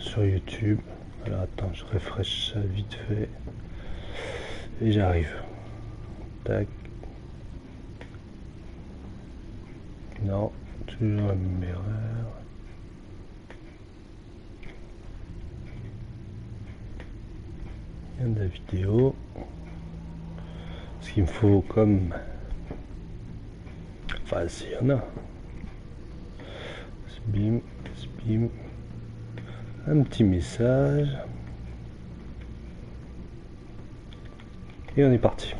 sur YouTube. Alors attends, je refresh ça vite fait. Et j'arrive. Tac. Non, toujours la même erreur. Il y a de la vidéo. Ce qu'il me faut comme... Enfin, s'il y en a. Bim, bim. Un petit message. Et on est parti.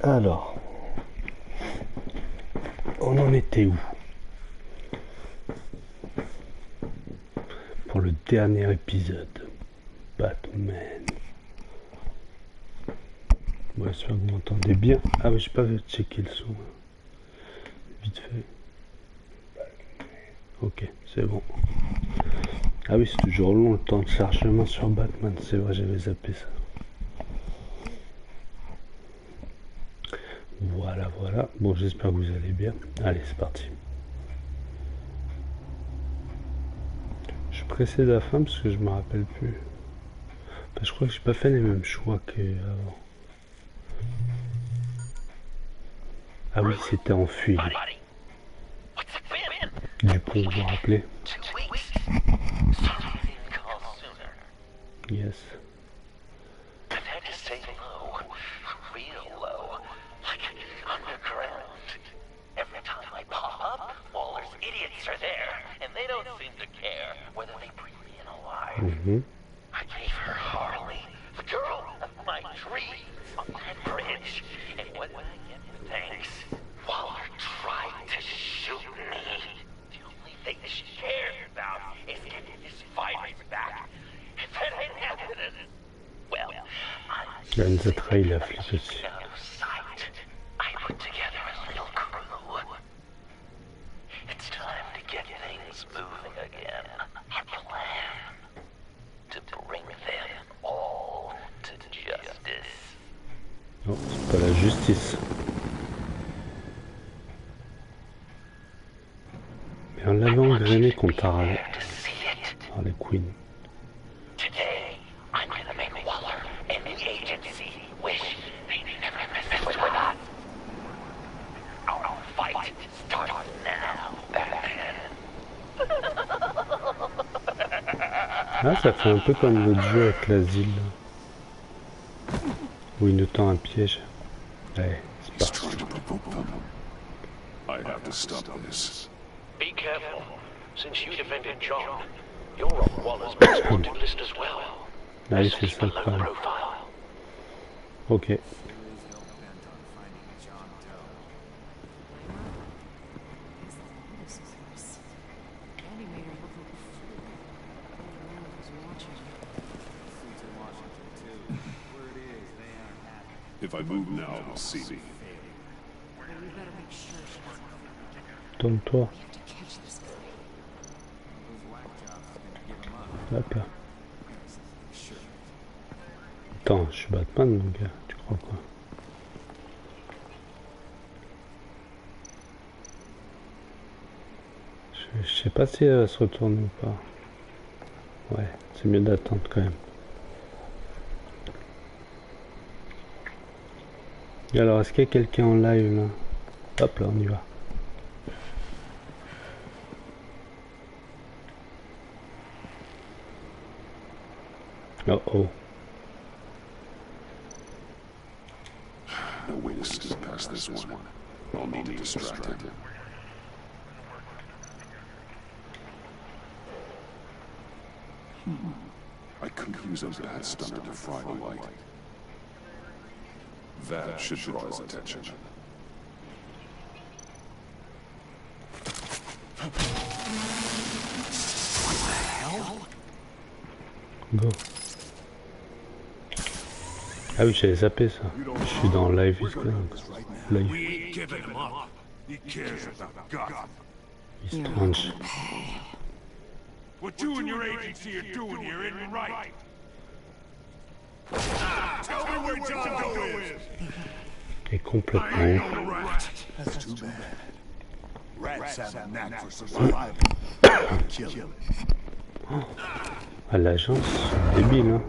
Alors, on en était où? Pour le dernier épisode, Batman. Bon, j'espère que vous m'entendez bien. Ah oui, j'ai pas checké le son. Vite fait. Ok, c'est bon. Ah oui, c'est toujours long le temps de chargement sur Batman. C'est vrai, j'avais zappé ça. Voilà, voilà. Bon, j'espère que vous allez bien. Allez, c'est parti. Je suis pressé de la fin parce que je me rappelle plus. Bah, je crois que j'ai pas fait les mêmes choix qu'avant. Ah oui, c'était enfui. Du pont, vous vous rappelez? Yes. Mm-hmm. I gave her Harley, the girl of my dream, on that bridge. And what did I get for thanks? Waller tried to shoot me. The only thing she cared about is getting his fighters back. If that ain't happening, well, I'm the trailer aussi. I put together a little crew. It's time to get things moving again. Our plan. To bring them all to justice. Non, c'est pas la justice. Mais on l'avait engrainé contre Harley Quinn. Today, I'm gonna make Waller and the agency wish they never messed with us. Our fight starts now, Batman. Ah, ça fait un peu comme l'autre jeu avec l'asile. Où il nous tend un piège. Ouais, c'est parti. Be careful. Since you defended John, you're on Waller's most wanted list as well. Ah oui, c'est ça le problème. Ok. If I move now, we'll see me. Tourne-toi. Hop là. Attends, je suis Batman, mon gars. Tu crois quoi? Je sais pas si elle va se retourner ou pas. Ouais, c'est mieux d'attendre quand même. Et alors, est-ce qu'il y a quelqu'un en live là? Hop là, on y va. Oh oh. No way to skip past this one. I'll need to distract him. I could use a bad stunner to fry the light. That should draw his attention. What the hell? Go. Ah oui, j'avais zappé ça. Je suis dans live jusqu'à live. He's strange. What you and your agency are doing here isn't right. Tell me where John Doe is. Et complètement. That's too bad. Rats have a knack for survival. Kill him. Ah, l'agence, c'est débile, hein.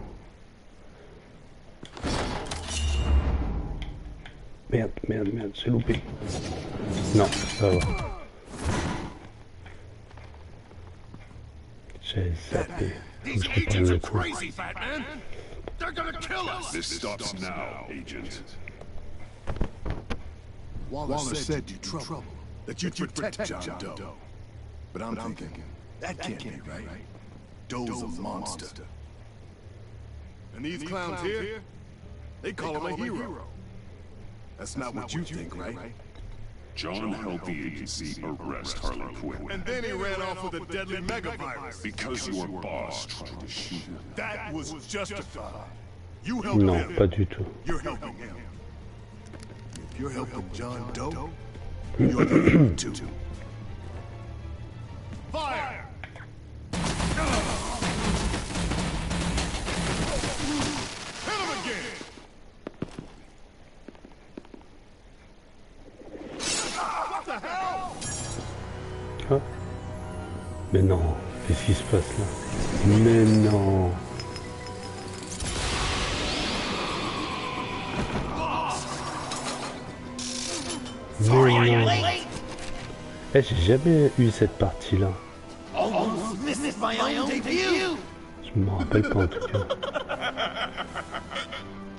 Merde, merde, merde, j'ai loupé. Non, ça va. J'ai zappé. Faut que je reprenne le coup. This stops now, agent. Waller said you'd trouble, that you'd protect John Doe. But I'm thinking, that can't be right. Doe's a monster. And these clowns here, they call him a hero. That's not what you think, right? John helped the agency arrest Harley Quinn. And then he ran off with a deadly megavirus. Because your boss tried to shoot him. That was justified. You helped Non, him. pas du tout. You're helping him. If you're helping John Doe, you're helping too. Fire! Hit him again! What the hell? Ah. Mais non, qu'est-ce qui se passe là? Mais non. Mais non. Eh, j'ai jamais eu cette partie-là. Je me rappelle pas en tout cas.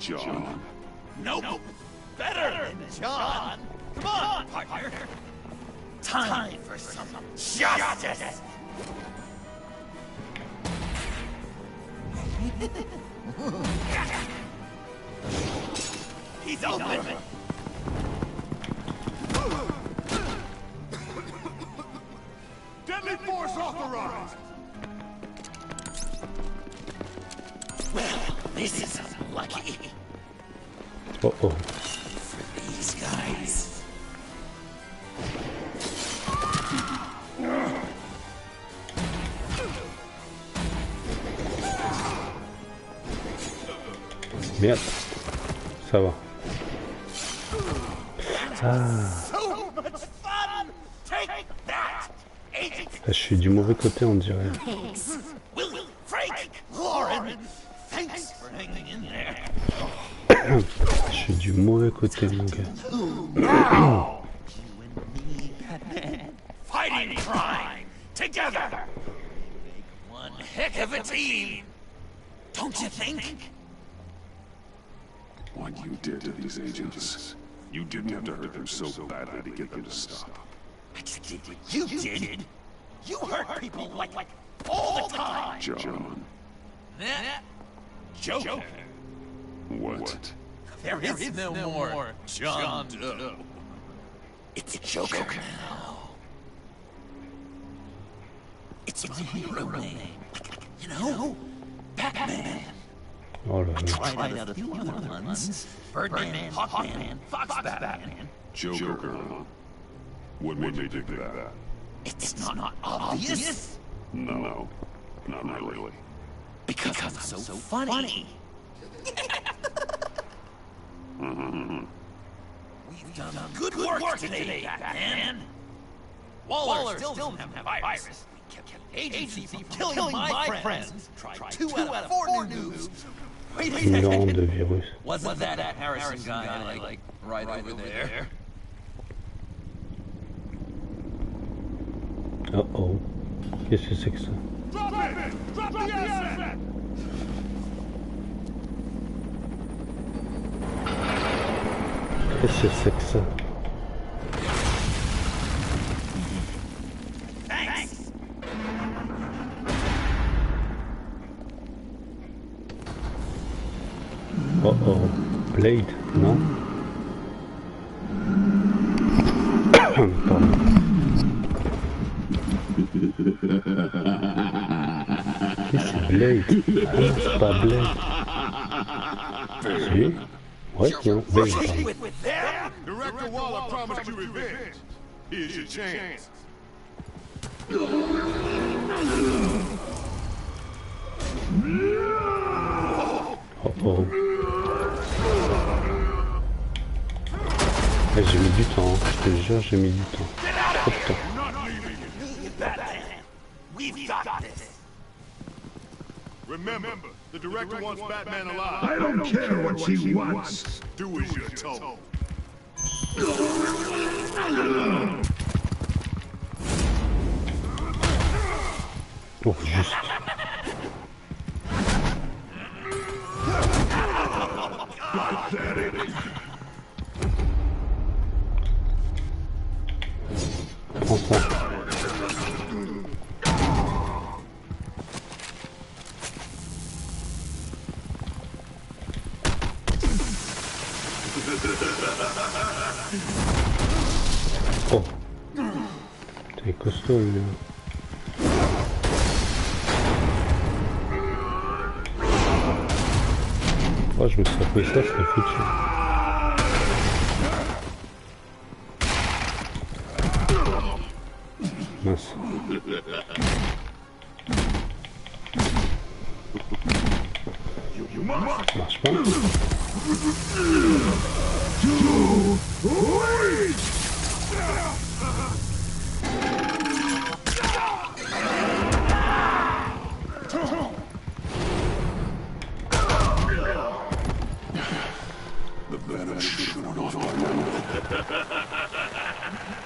John. Nope. Better than John. Come on, partner. Time for some justice. He's open. Deadly force authorized! Well, this is unlucky Oh oh. for these guys. Merde. Ça va. Ah. So much fun! Take that! Agent Je suis du mauvais côté, on dirait. Willie, Frank, Lauren, thanks for hanging in there. Je suis du mauvais côté, mon gars. Now, you and me, Batman, fighting crime together. Make one heck of a team, don't you think? What you did to these agents. You didn't have to hurt them so badly to get them to stop. I just did what you did. You hurt people like all the time. John. That Joker. What? There is no more John Doe. It's Joker now. It's my hero name. You know, Batman. Oh là là. Tried out a few other ones. Birdman, Hawkman, Fox Batman. Joker, huh? What made you think that? It's not obvious. No, not really. Because I'm so funny. We've done good work today, Batman. Waller still don't have a virus. We kept agency from killing my friends. Tried 2 out of 4 news. Wait a Une second. onde de virus. Wasn't that Harrison guy like right over there? Oh oh. Qu'est-ce que c'est que ça? Drop it! Drop the asset! Qu'est-ce que c'est que ça? Thanks. Oh oh. Blade, non? Pardon. Si, c'est Blade. Ah, c'est pas Blade. Si? Ouais, tiens, Blade, pardon. With them? Director Waller promised you revenge. Here's your chance. Oh oh. J'ai mis du temps, hein. Je te jure, j'ai mis du temps. Get out trop de temps. We've got this. Remember, the director wants Batman alive. I don't care what she wants. Do as you're told. Oh, juste. Prends ça. Oh. T'es costaud, lui. Oh, je me suis appris ça, c'est foutu. Mince. Ça marche pas. The venom should have worn off by now.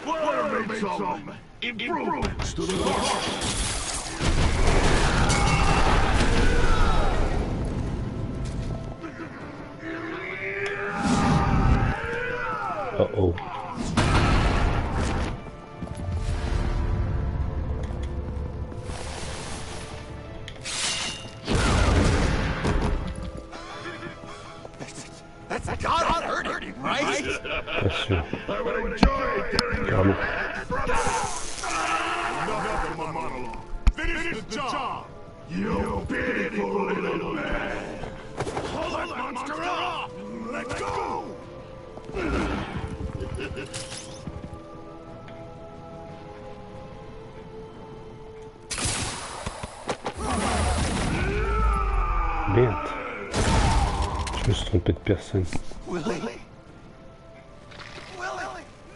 We'll make some improvements to the law. Uh-oh. That's gotta hurt him, right? Pas sûr. I would enjoy tearing your Carrément. head, brother. Enough of my monologue. Finish the job. You pitiful little man. Pull that monster off. Let go. Merde. Je me suis trompé de personne. Willie?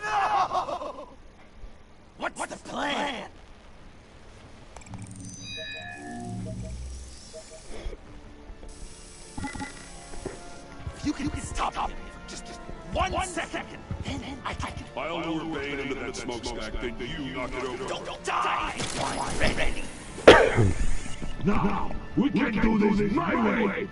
No! What's the plan? You can stop him for just 1 second. And I can... I'll lure Bane into that smokestack, then you knock it over. Don't die! Ready? Now, we can do this my way.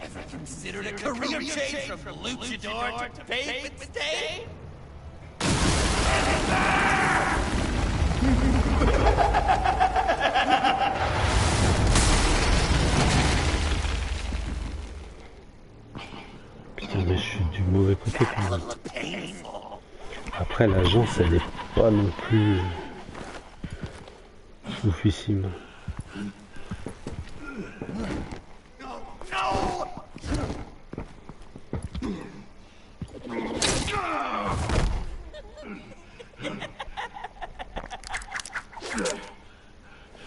Ever considered a career change from luchador to pavement stain? Putain, mais je suis du mauvais côté quand même. Après, l'agence, elle est pas non plus oufissime.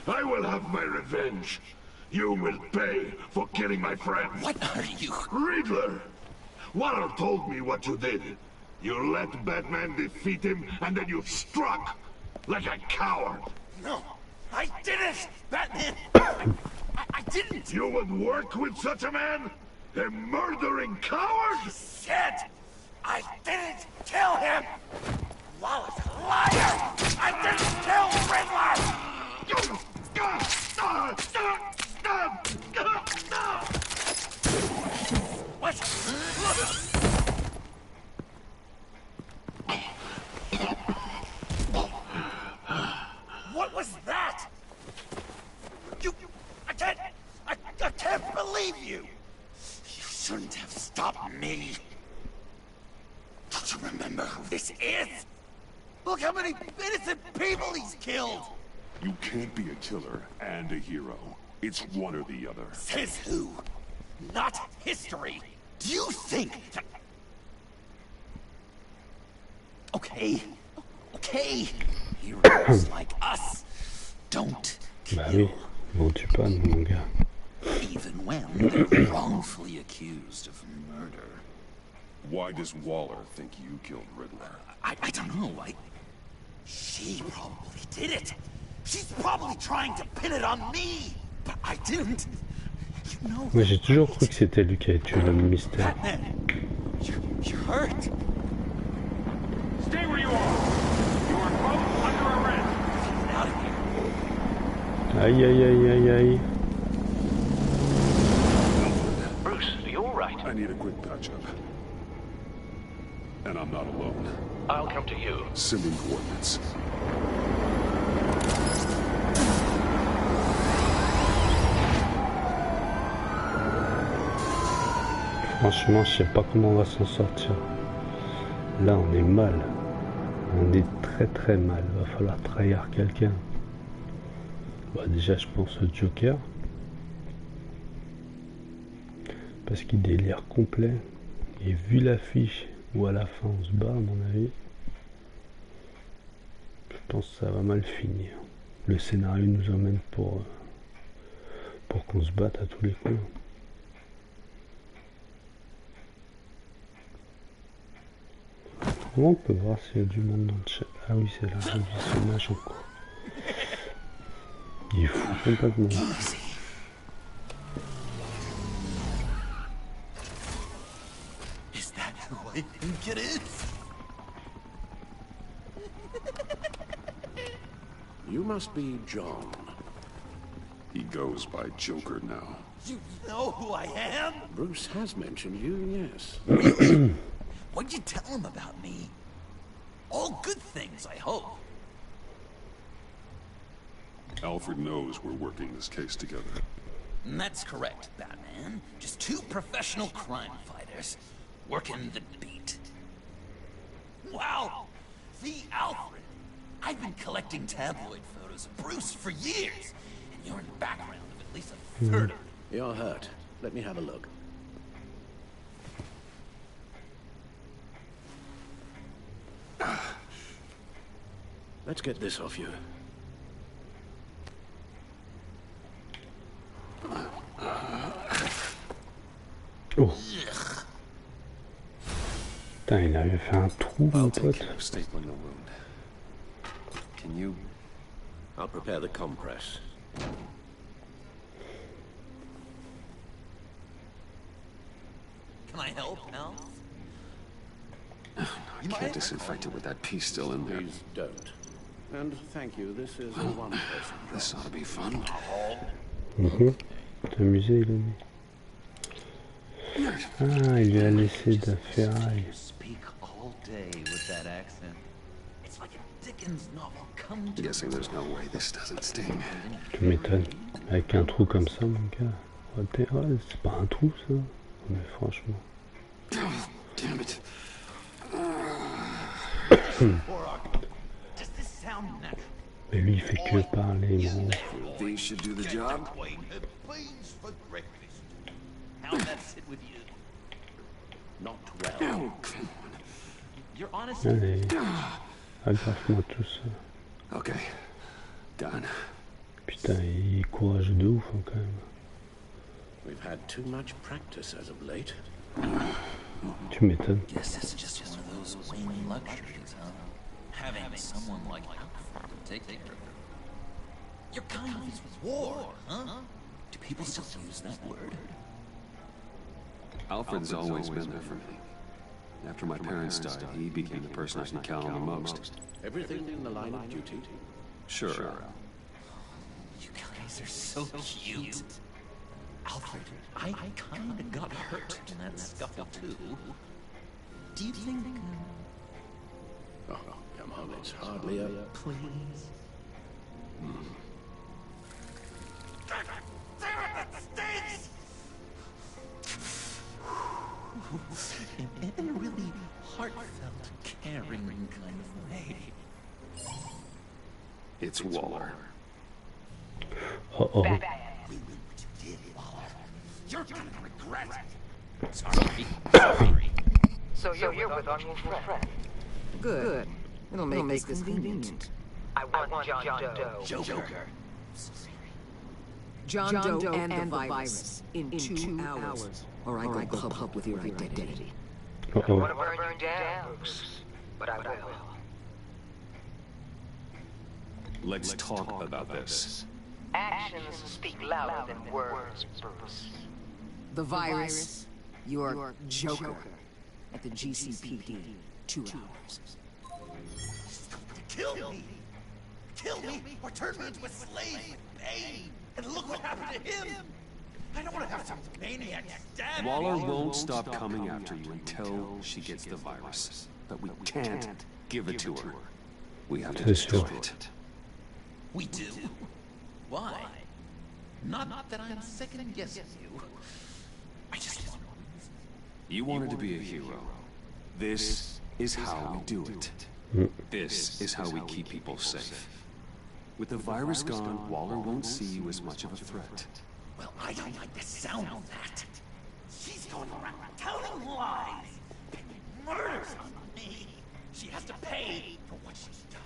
I will have my revenge. You will pay for killing my friend. What are you? Riddler! Waller told me what you did. You let Batman defeat him, and then you struck like a coward. No, I didn't! Batman! I didn't! You would work with such a man? A murdering coward? Shit! I didn't kill him! Waller's a liar! I didn't kill Riddler! What? What was that? I can't believe you! You shouldn't have stopped me. Don't you remember who this is? Look how many innocent people he's killed! You can't be a killer and a hero. It's one or the other. Says who? Not history. Do you think that... Okay. Okay. Heroes like us don't Bah oui, kill. bon tue pas mon gars. Even when they're wrongfully accused of murder. Why does Waller think you killed Riddler? I don't know. She probably did it. She's probably trying to pin it on me. But I didn't. You know. Moi j'ai toujours cru que c'était lui qui avait tué l'homme mystère. Batman, you're hurt. Stay where you are. You are both under arrest. Get out of here. Aïe aïe aïe aïe aïe. Bruce, are you alright? I need a quick patch-up. And I'm not alone. I'll come to you. Sending coordinates. Franchement, je sais pas comment on va s'en sortir. Là, on est mal. On est très très mal. Va falloir trahir quelqu'un. Bah, déjà, je pense au Joker. Parce qu'il délire complet. Et vu l'affiche où à la fin on se bat, à mon avis, je pense que ça va mal finir. Le scénario nous emmène pour qu'on se batte à tous les coups. Comment on peut voir s'il y a du monde dans le chat? Ah oui, c'est la revisionnage en cours. Il est fou complètement. Is that who I think it is? You must be John. He goes by Joker now. You know who I am? Bruce has mentioned you, yes. What'd you tell him about me? All good things, I hope. Alfred knows we're working this case together. And that's correct, Batman. Just two professional crime fighters working the beat. Wow! The Alfred! I've been collecting tabloid photos of Bruce for years, and you're in the background of at least a third of them. You're hurt. Let me have a look. Let's get this off you. Oh. Putain, il avait fait un trou, mon I'll take pote. care of stapling the wound. Can you... I'll prepare the compress. Can I help, Al? I can't disinfect it with that piece still in there. Please don't. And thank you, this is a one-person job. This ought to be fun. T'es amusé, il a dit. Ah, il lui a laissé de la ferraille. Speak all day with that accent. It's like a Dickens novel come to Guessing there's no way this doesn't sting. Tu m'étonnes. Avec un trou comme ça, mon gars. Ouais, c'est pas un trou, ça. Mais franchement. Damn it. Does this sound natural? Mais lui, il fait que parler, gros. These should do the job. Beans for breakfast. How'd that sit with you? Not well. You're honest. Allez. Agraffe-moi tout ça. Okay. Done. Putain, il est courageux de ouf, hein, quand même. We've had too much practice as of late. Tu m'étonnes. Guess it's just one of those waning luxuries, huh? Having someone like Alfred to take care of her. You're kind of with war, huh? Do people still use that word? Alfred's always been there for me. After my parents died, he became the person I can count on the most. Everything in the line of duty. Sure. You guys are so cute. Alfred, I kinda got hurt in that scuffle too. Do you think... Oh, come on, it's hardly a... Please? In a really heartfelt, caring kind of way. It's Waller. Uh-oh. We will what you did, Waller. You're gonna regret it. Sorry. So you're with our new friend. Good. It'll make this convenient. I want John Doe. Joker. John Doe and the virus in 2 hours, or I go public with your identity. I want to burn you down, Bruce, but I will. Let's talk about this. Actions speak louder than words, Bruce. The virus, your Joker, at the GCPD, 2 hours. Kill me! Kill me or turn me into a slave with pain! And look what happened to him! I don't want to have some maniac stab me! Waller won't stop coming after you until she gets the virus. But we can't give it to her. We have to destroy it. We do? Why? Not that I'm second guessing you. I just want... You wanted to be a hero. This is how we do it. This is how we keep people safe. With the virus gone, Waller won't see you as much of a threat. Well, I don't like the sound of that. She's going around telling lies. Pinning murders on me. She has to pay for what she's done.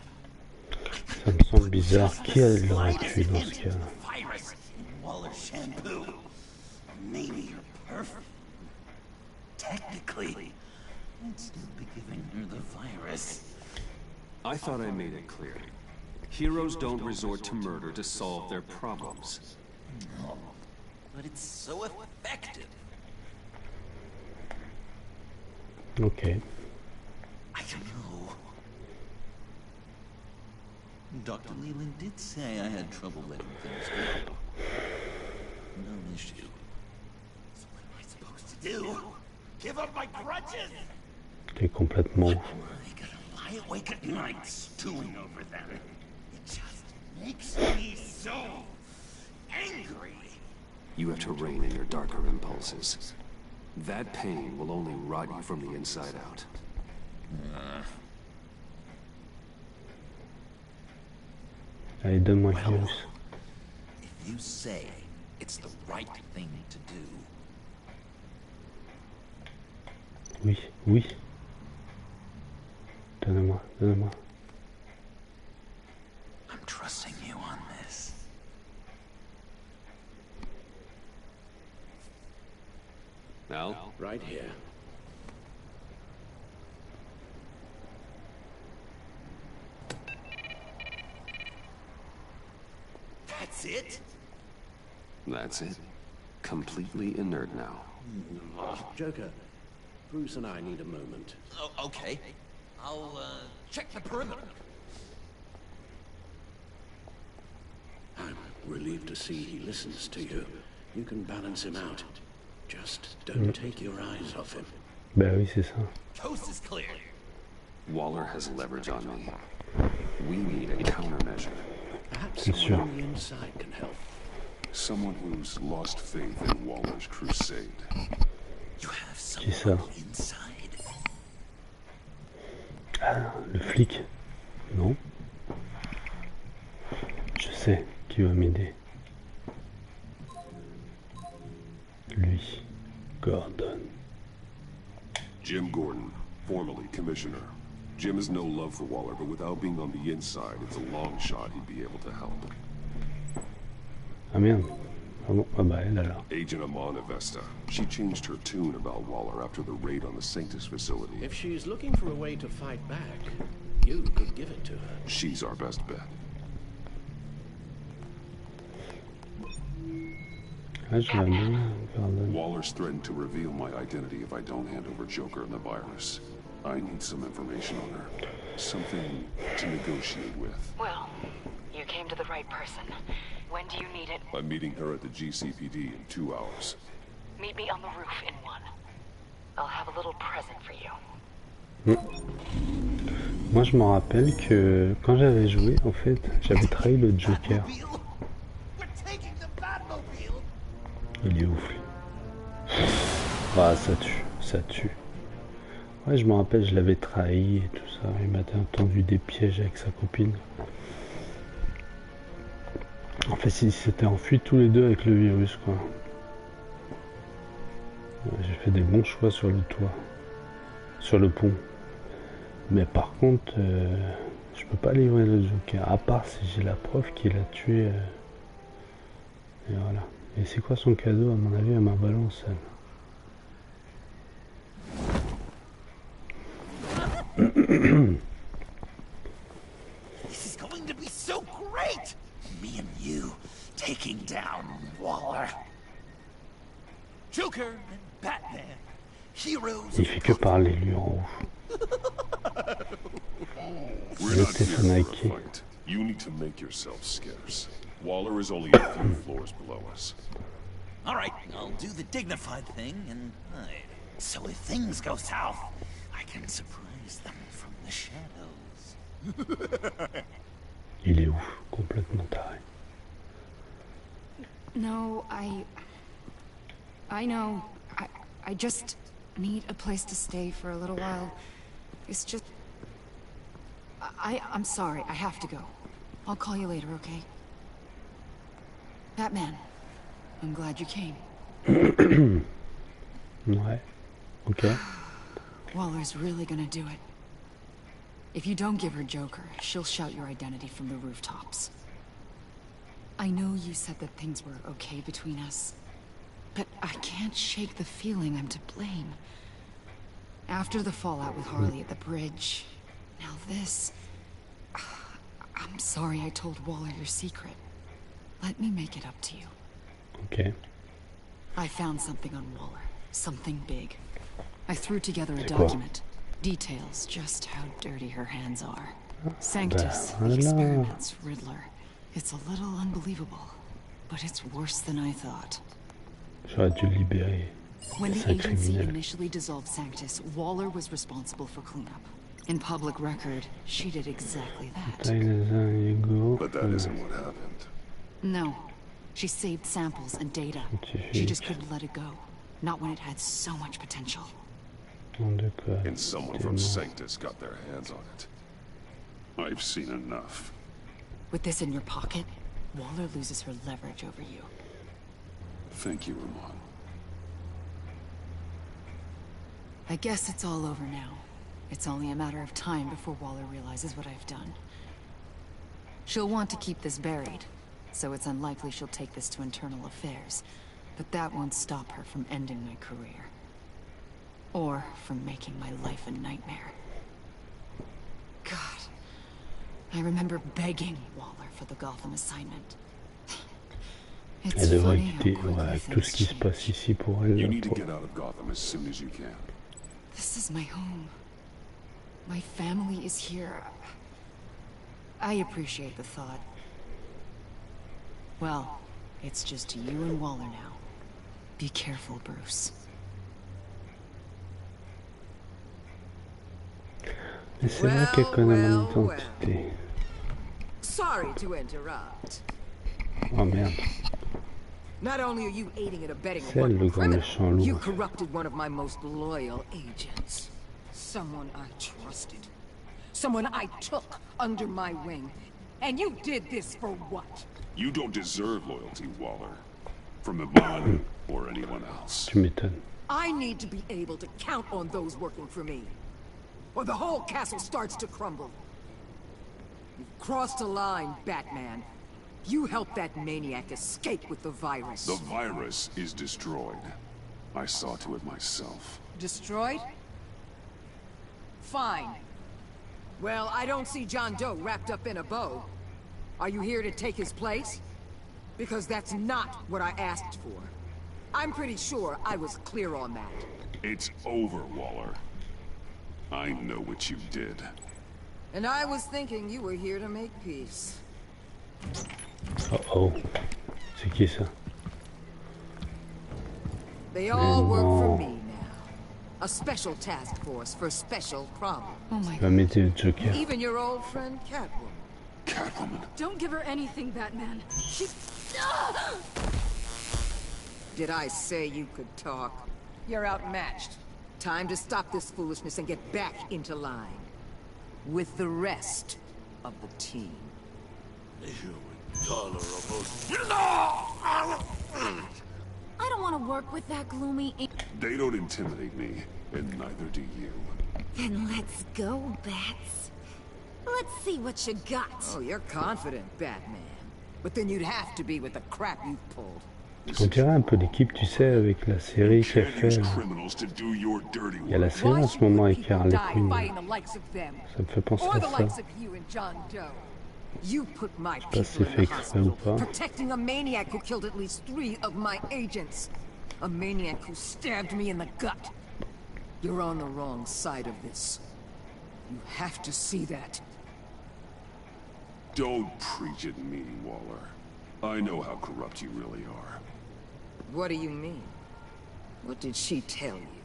Ça me semble bizarre. Qui l'aurait tué dans ce cas? Virus in Waller shampoo. Maybe you're perfect. Technically, I'd still be giving her the virus. I thought I made it clear. Heroes don't resort to murder to solve their problems. No, but it's so effective. Okay. I don't know. Dr. Leland did say I had trouble letting things go. No issue. So what am I supposed to do? Give up my grudges? T'es complètement... I gotta lie awake at night stewing over them. It just makes me so angry. You have to rein in your darker impulses. That pain will only rot you from the inside out. Allez, donne-moi le Well, virus. if you say it's the right thing to do, Oui, oui. Donne-moi, donne-moi. I'm trusting you on this. Now, Right here. That's it? that's it. Completely inert now. Joker, Bruce and I need a moment. Oh, okay. I'll, check the perimeter. I'm relieved to see he listens to you. You can balance him out. Just don't take your eyes off him. Bah oui, c'est ça. Coast is clear. Waller has leverage on me. We need a countermeasure. Perhaps Bien someone sûr. on the inside can help. Someone who's lost faith in Waller's crusade. You have Qui someone ça? inside. Ah, le flic. Non. Je sais qui va m'aider. Lui. Gordon. Jim Gordon, formerly commissioner. Jim has no love for Waller, but without being on the inside, it's a long shot he'd be able to help. Ah merde. Ah bon, ah bah elle là. Agent Amana Vesta. She changed her tune about Waller after the raid on the Sanctus facility. If she's looking for a way to fight back, you could give it to her. She's our best bet. Ah, je l'aime bien, Gordon. Waller's threatened to reveal my identity if I don't hand over Joker and the virus. I need some information on her. Something to negotiate with. Well, you came to the right person. When do you need it? I'm meeting her at the GCPD in 2 hours. Meet me on the roof in 1. I'll have a little present for you. Moi je me rappelle que quand j'avais joué, en fait, j'avais trahi le Joker. Il est ouf. Lui. Ah, ça tue, ça tue. Ouais, je me rappelle, je l'avais trahi et tout ça. Il m'avait tendu des pièges avec sa copine. En fait, ils s'étaient enfuis tous les deux avec le virus, quoi. Ouais, j'ai fait des bons choix sur le toit. Sur le pont. Mais par contre, je peux pas livrer le Joker, à part si j'ai la preuve qu'il a tué. Et voilà. Et c'est quoi son cadeau? À mon avis, elle m'a balancé. This is going to be so great! Me and you taking down Waller. Joker and Batman. Heroes. Il fait que parler lui en haut. We're not here for a fight. You need to make yourself scarce. Waller is only a few floors below us. All right, I'll do the dignified thing and hide. So if things go south, I can surprise them from the shadows. Il est ouf, complètement taré. No, I know. I just need a place to stay for a little while. It's just... I'm sorry, I have to go. I'll call you later, okay? Batman, I'm glad you came. Ouais, ok. Waller's really gonna do it. If you don't give her Joker, she'll shout your identity from the rooftops. I know you said that things were okay between us, but I can't shake the feeling I'm to blame. After the fallout with Harley at the bridge, now this... I'm sorry I told Waller your secret. Let me make it up to you. Okay. I found something on Waller. Something big. I threw together a document. Details just how dirty her hands are. Sanctus, the experiment's Riddler. It's a little unbelievable, but it's worse than I thought. J'aurais dû libérer. When the agency initially dissolved Sanctus, Waller was responsible for cleanup. In public record, she did exactly that. But that isn't what happened. No. She saved samples and data. She just couldn't let it go. Not when it had so much potential. And someone from Sanctus got their hands on it. I've seen enough. With this in your pocket, Waller loses her leverage over you. Thank you, Ramon. I guess it's all over now. It's only a matter of time before Waller realizes what I've done. She'll want to keep this buried, so it's unlikely she'll take this to internal affairs. But that won't stop her from ending my career. Or from making my life a nightmare. God, I remember begging Waller for the Gotham assignment. Elle devrait quitter tout ce qui se passe ici pour elle. You need to get out of Gotham as soon as you can. This is my home. My family is here. I appreciate the thought. Well, it's just you and Waller now. Be careful, Bruce. Mais c'est vrai qu'elle connaît mon identité. Sorry to interrupt. Oh merde. Not only are you aiding and abetting C'est elle le grand méchant you lourd. corrupted one of my most loyal agents. Someone I trusted. Someone I took under my wing. And you did this for what? You don't deserve loyalty, Waller. From Ivan or anyone else. Tu m'étonnes. I need to be able to count on those working for me. Or the whole castle starts to crumble. You've crossed a line, Batman. You helped that maniac escape with the virus. The virus is destroyed. I saw to it myself. Destroyed? Fine. Well, I don't see John Doe wrapped up in a bow. Are you here to take his place? Because that's not what I asked for. I'm pretty sure I was clear on that. It's over, Waller. I know what you did. And I was thinking you were here to make peace. Oh. C'est qui ça? They all work for me now. A special task force for special problems. Oh my Va mettre le Joker. Even your old friend Catwoman. Catwoman? Don't give her anything, Batman. She's... Did I say you could talk? You're outmatched. Time to stop this foolishness and get back into line. With the rest of the team. I don't want to work with that gloomy... They don't intimidate me, and neither do you. Then let's go, Bats. Let's see what you got. Oh, you're confident, Batman. But then you'd have to be with the crap you've pulled. On dirait un peu l'équipe, tu sais, avec la série qui a fait. Il y a la série en ce moment avec Harley Quinn. Ça me fait penser à ça. You put my Je sais pas si c'est fait exprès ou pas. protecting a maniac who killed at least 3 of my agents. A maniac who stabbed me in the gut. You're on the wrong side of this. You have to see that. Don't preach at me, Waller. I know how corrupt you really are. What do you mean? What did she tell you?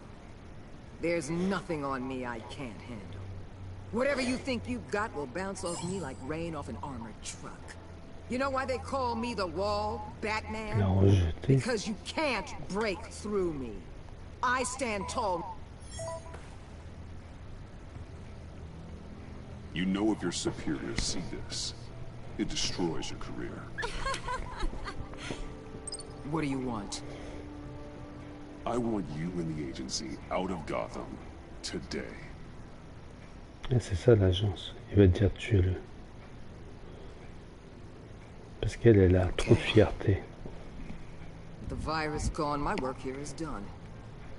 There's nothing on me I can't handle. Whatever you think you've got will bounce off me like rain off an armored truck. You know why they call me the Wall, Batman? Because you can't break through me. I stand tall. You know if your superiors see this, it destroys your career. What do you want? I want you and the agency out of Gotham today. Et c'est ça l'agence. Il va te dire tuer-le. Parce qu'elle a trop de fierté. The virus gone, my work here is done.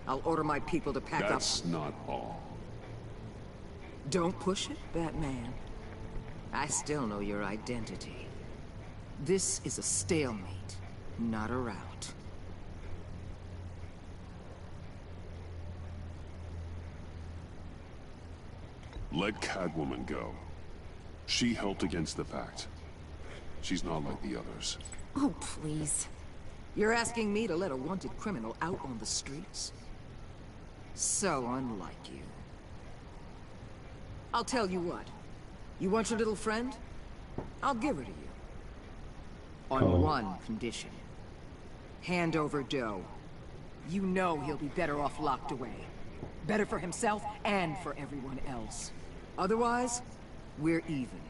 I'll order my people to pack up. That's not all. Don't push it, Batman. I still know your identity. This is a stalemate, not a rout. Let Catwoman go. She helped against the fact. She's not like the others. Oh, please. You're asking me to let a wanted criminal out on the streets? So unlike you. I'll tell you what. You want your little friend? I'll give her to you. On one condition. Hand over dough. You know he'll be better off locked away. Better for himself and for everyone else. Otherwise, we're even.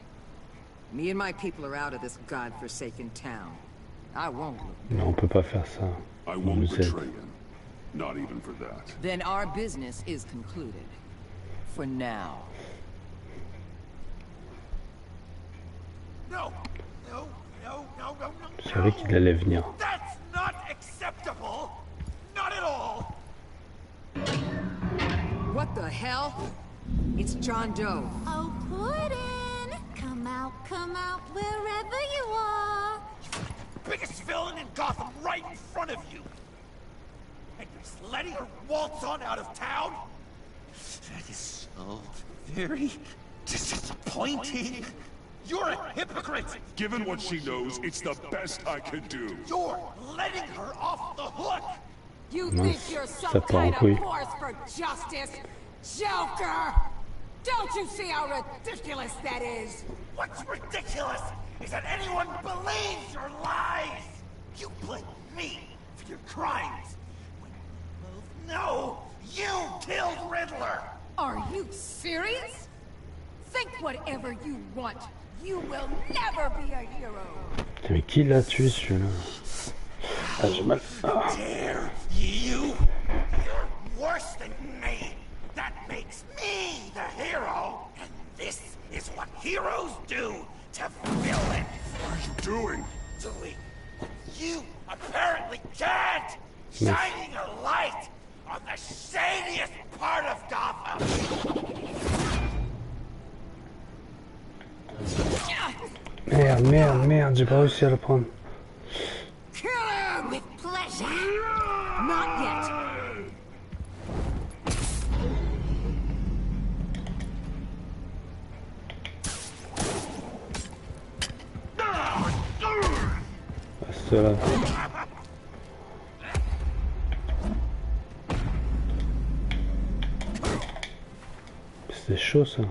Me and my people are out of this godforsaken town. I won't look back. Non, on peut pas faire ça. I won't betray him. Not even for that. Then our business is concluded. For now. No, no, no, no, no, no. Je savais qu'il allait venir. That's not acceptable. Not at all. What the hell? It's John Doe. Oh, Puddin'! Come out, wherever you are. Biggest villain in Gotham right in front of you. And you're just letting her waltz on out of town? That is so very disappointing. You're a hypocrite! Given what she knows, it's the best I could do. You're letting her off the hook! You think you're some kind of force for justice? Joker! Don't you see how ridiculous that is? What's ridiculous is that anyone believes your lies! You blame me for your crimes, when you both know you killed Riddler! Are you serious? Think whatever you want. You will never be a hero. Mais qui l'a tué celui-là? Ah, j'ai mal. Ah. Dare you? You're worse than me. That makes me the hero. And this is what heroes do to villains. What are you doing? Doing what you apparently can't. Shining a light on the shadiest part of Gotham. Merde, j'ai pas réussi à le prendre. Kill him with pleasure. Not yet. Cela. C'est chaud ça.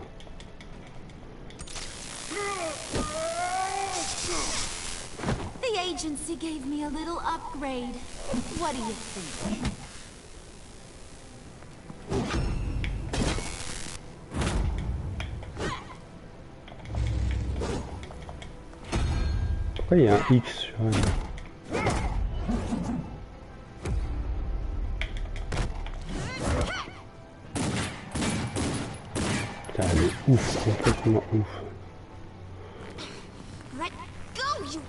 The agency gave me a little upgrade. What do you think? Pourquoi il y a un X sur elle? ouf, complètement ouf.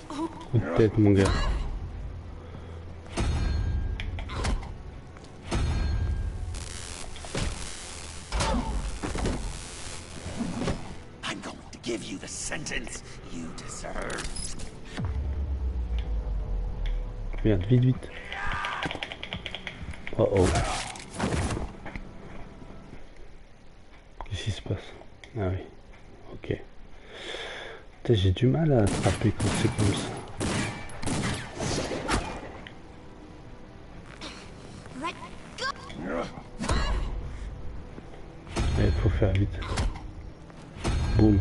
Coup de tête, mon gars. I'm going to give you the sentence you deserve. Regarde, vite, vite. Oh oh. Qu'est-ce qui se passe? Ah oui. Ok. J'ai du mal à attraper quand c'est comme ça. Il faut faire vite. Boum.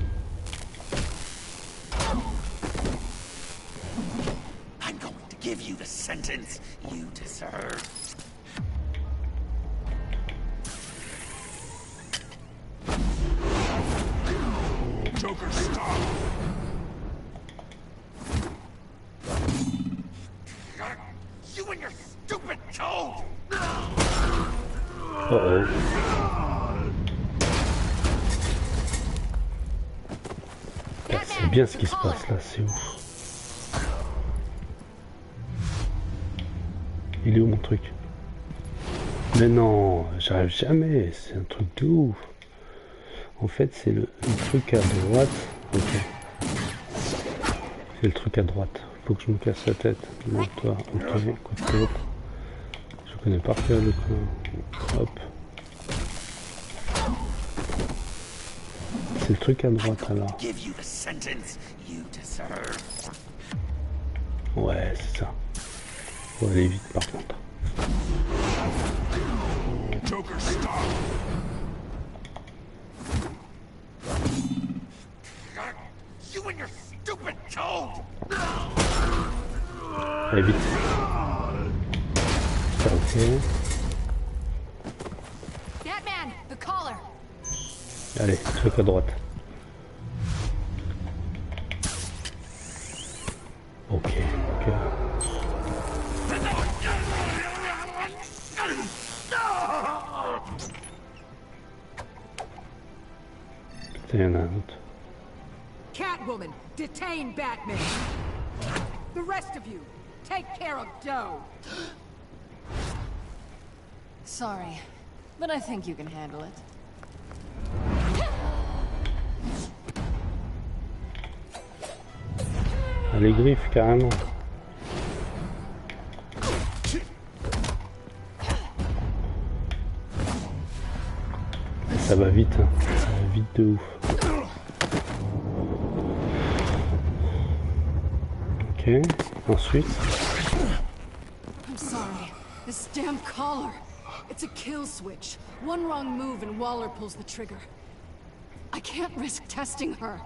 I'm going to give you the sentence you deserve. Joker, stop! You and your stupid toad! Oh. C'est bien ce qui se passe là, c'est ouf. Il est où mon truc? Mais non, j'arrive jamais, c'est un truc de ouf. En fait, c'est le truc à droite. Ok. C'est le truc à droite. Faut que je me casse la tête. Monte-toi. Ok, côté l'autre. Je connais par cœur le coin. Hop. C'est le truc à droite alors. Ouais, c'est ça. Faut aller vite par contre. Joker, stop! You and your stupid toad! Allez vite. Ça, ok. Batman, the collar. Allez, truc à droite. Ok, ok. Il y en a un autre. Catwoman, detain Batman. The rest of you, take care of Doe. Sorry, but I think you can handle it. Ah, les griffes, carrément. Ça va vite, hein. Ça va vite de ouf. Ok, ensuite. I'm sorry. This damn collar. It's a kill switch. One wrong move and Waller pulls the trigger. I can't risk testing her.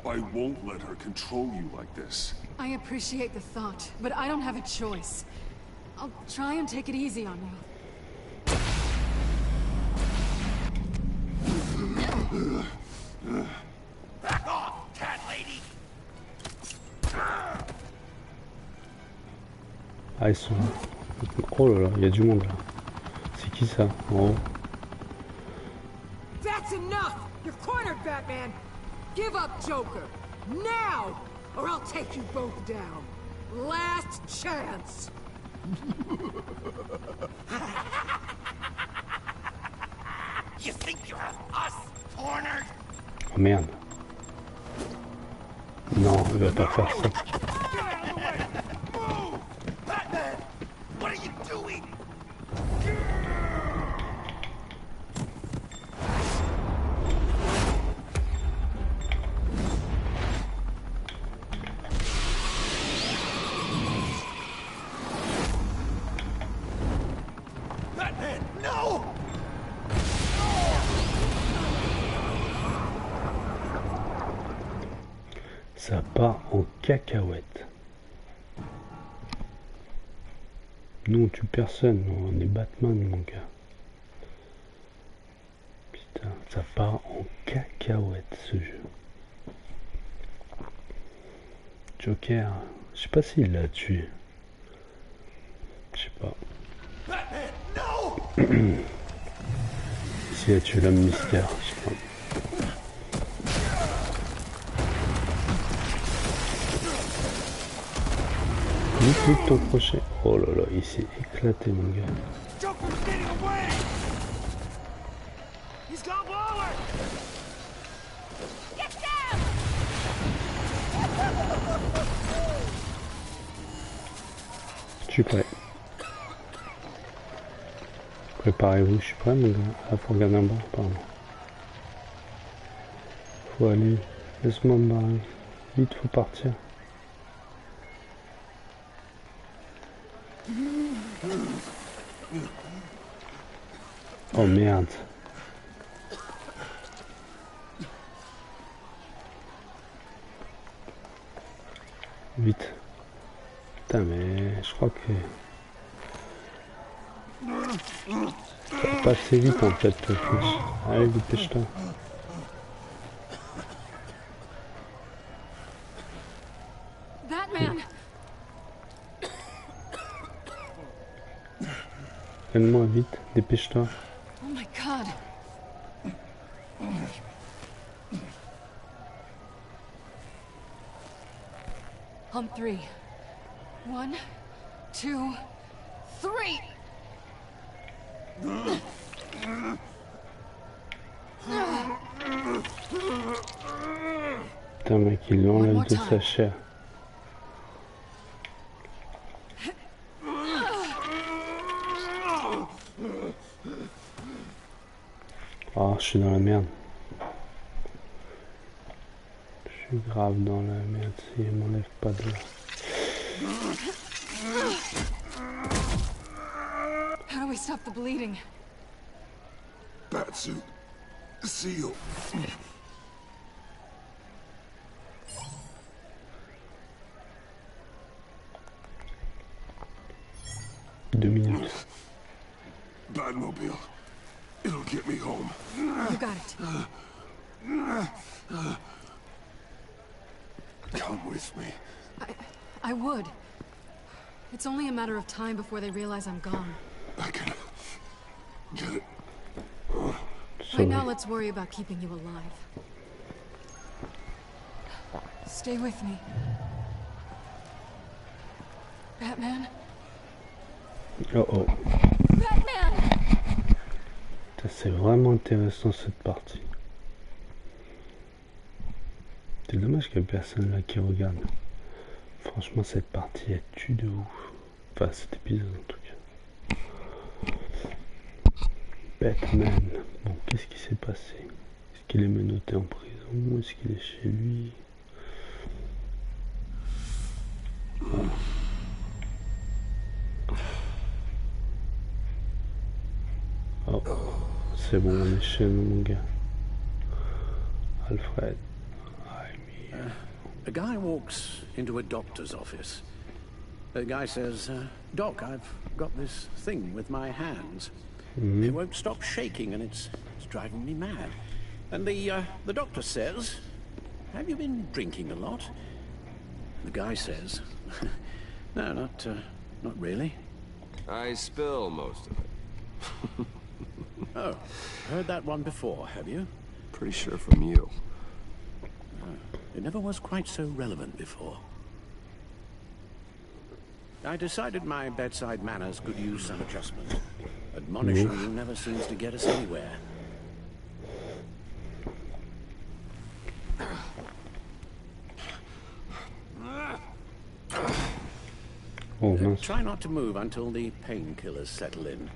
I won't let her control you like this. I appreciate the thought, but I don't have a choice. I'll try and take it easy on you. Back off, cat lady! Ah, ils sont... Oh là là, il y a du monde là. C'est qui ça? En haut. That's enough! You're cornered, Batman! Give up Joker! Now! Or I'll take you both down. Last chance! You think you have us cornered? Oh merde. Non, il va pas faire ça. Batman! What are you doing? Batman, no! Ça part en cacahuète. Nous on tue personne, on est Batman mon gars. Putain, ça part en cacahuète ce jeu. Joker, je sais pas s'il l'a tué. Je sais pas. Batman, no! S'il qui a tué l'homme mystère, je crois. Vite ton crochet. Oh là là, il s'est éclaté mon gars. Je suis prêt. Préparez-vous, je suis prêt mon gars. Ah, faut regarder en bas, pardon. Faut aller. Laisse-moi me barrer. Vite, faut partir. Oh merde. Vite. Putain mais je crois que... ça va pas assez vite en fait. Allez, dépêche-toi. Batman. Donne-moi vite, dépêche-toi. Oh my god. On 3. 1, 2, 3. Putain mec, il l'enlève de sa chair. Oh, je suis dans la merde. Je suis grave dans la merde s'il m'enlève pas de là. How do we stop the bleeding? Batsuit. Seal. 2 minutes. Batmobile. It'll get me home. You got it. Come with me. I would. It's only a matter of time before they realize I'm gone. I can get it. Right now, let's worry about keeping you alive. Stay with me. Batman? Oh oh. Batman! C'est vraiment intéressant cette partie. C'est dommage qu'il n'y ait personne là qui regarde. Franchement, cette partie elle tue de ouf. Enfin, cet épisode en tout cas. Batman. Bon, qu'est-ce qui s'est passé? Est-ce qu'il est menotté en prison? Est-ce qu'il est chez lui? Voilà. Oh, c'est bon, on est chez nous, mon gars. Alfred. A guy walks into a doctor's office. The guy says, Doc, I've got this thing with my hands. It won't stop shaking and it's driving me mad. And the doctor says, have you been drinking a lot? The guy says, no, not really. I spill most of it. Oh, heard that one before, have you? Pretty sure from you. It never was quite so relevant before. I decided my bedside manners could use some adjustment. Admonishing you never seems to get us anywhere. Try not to move until the painkillers settle in.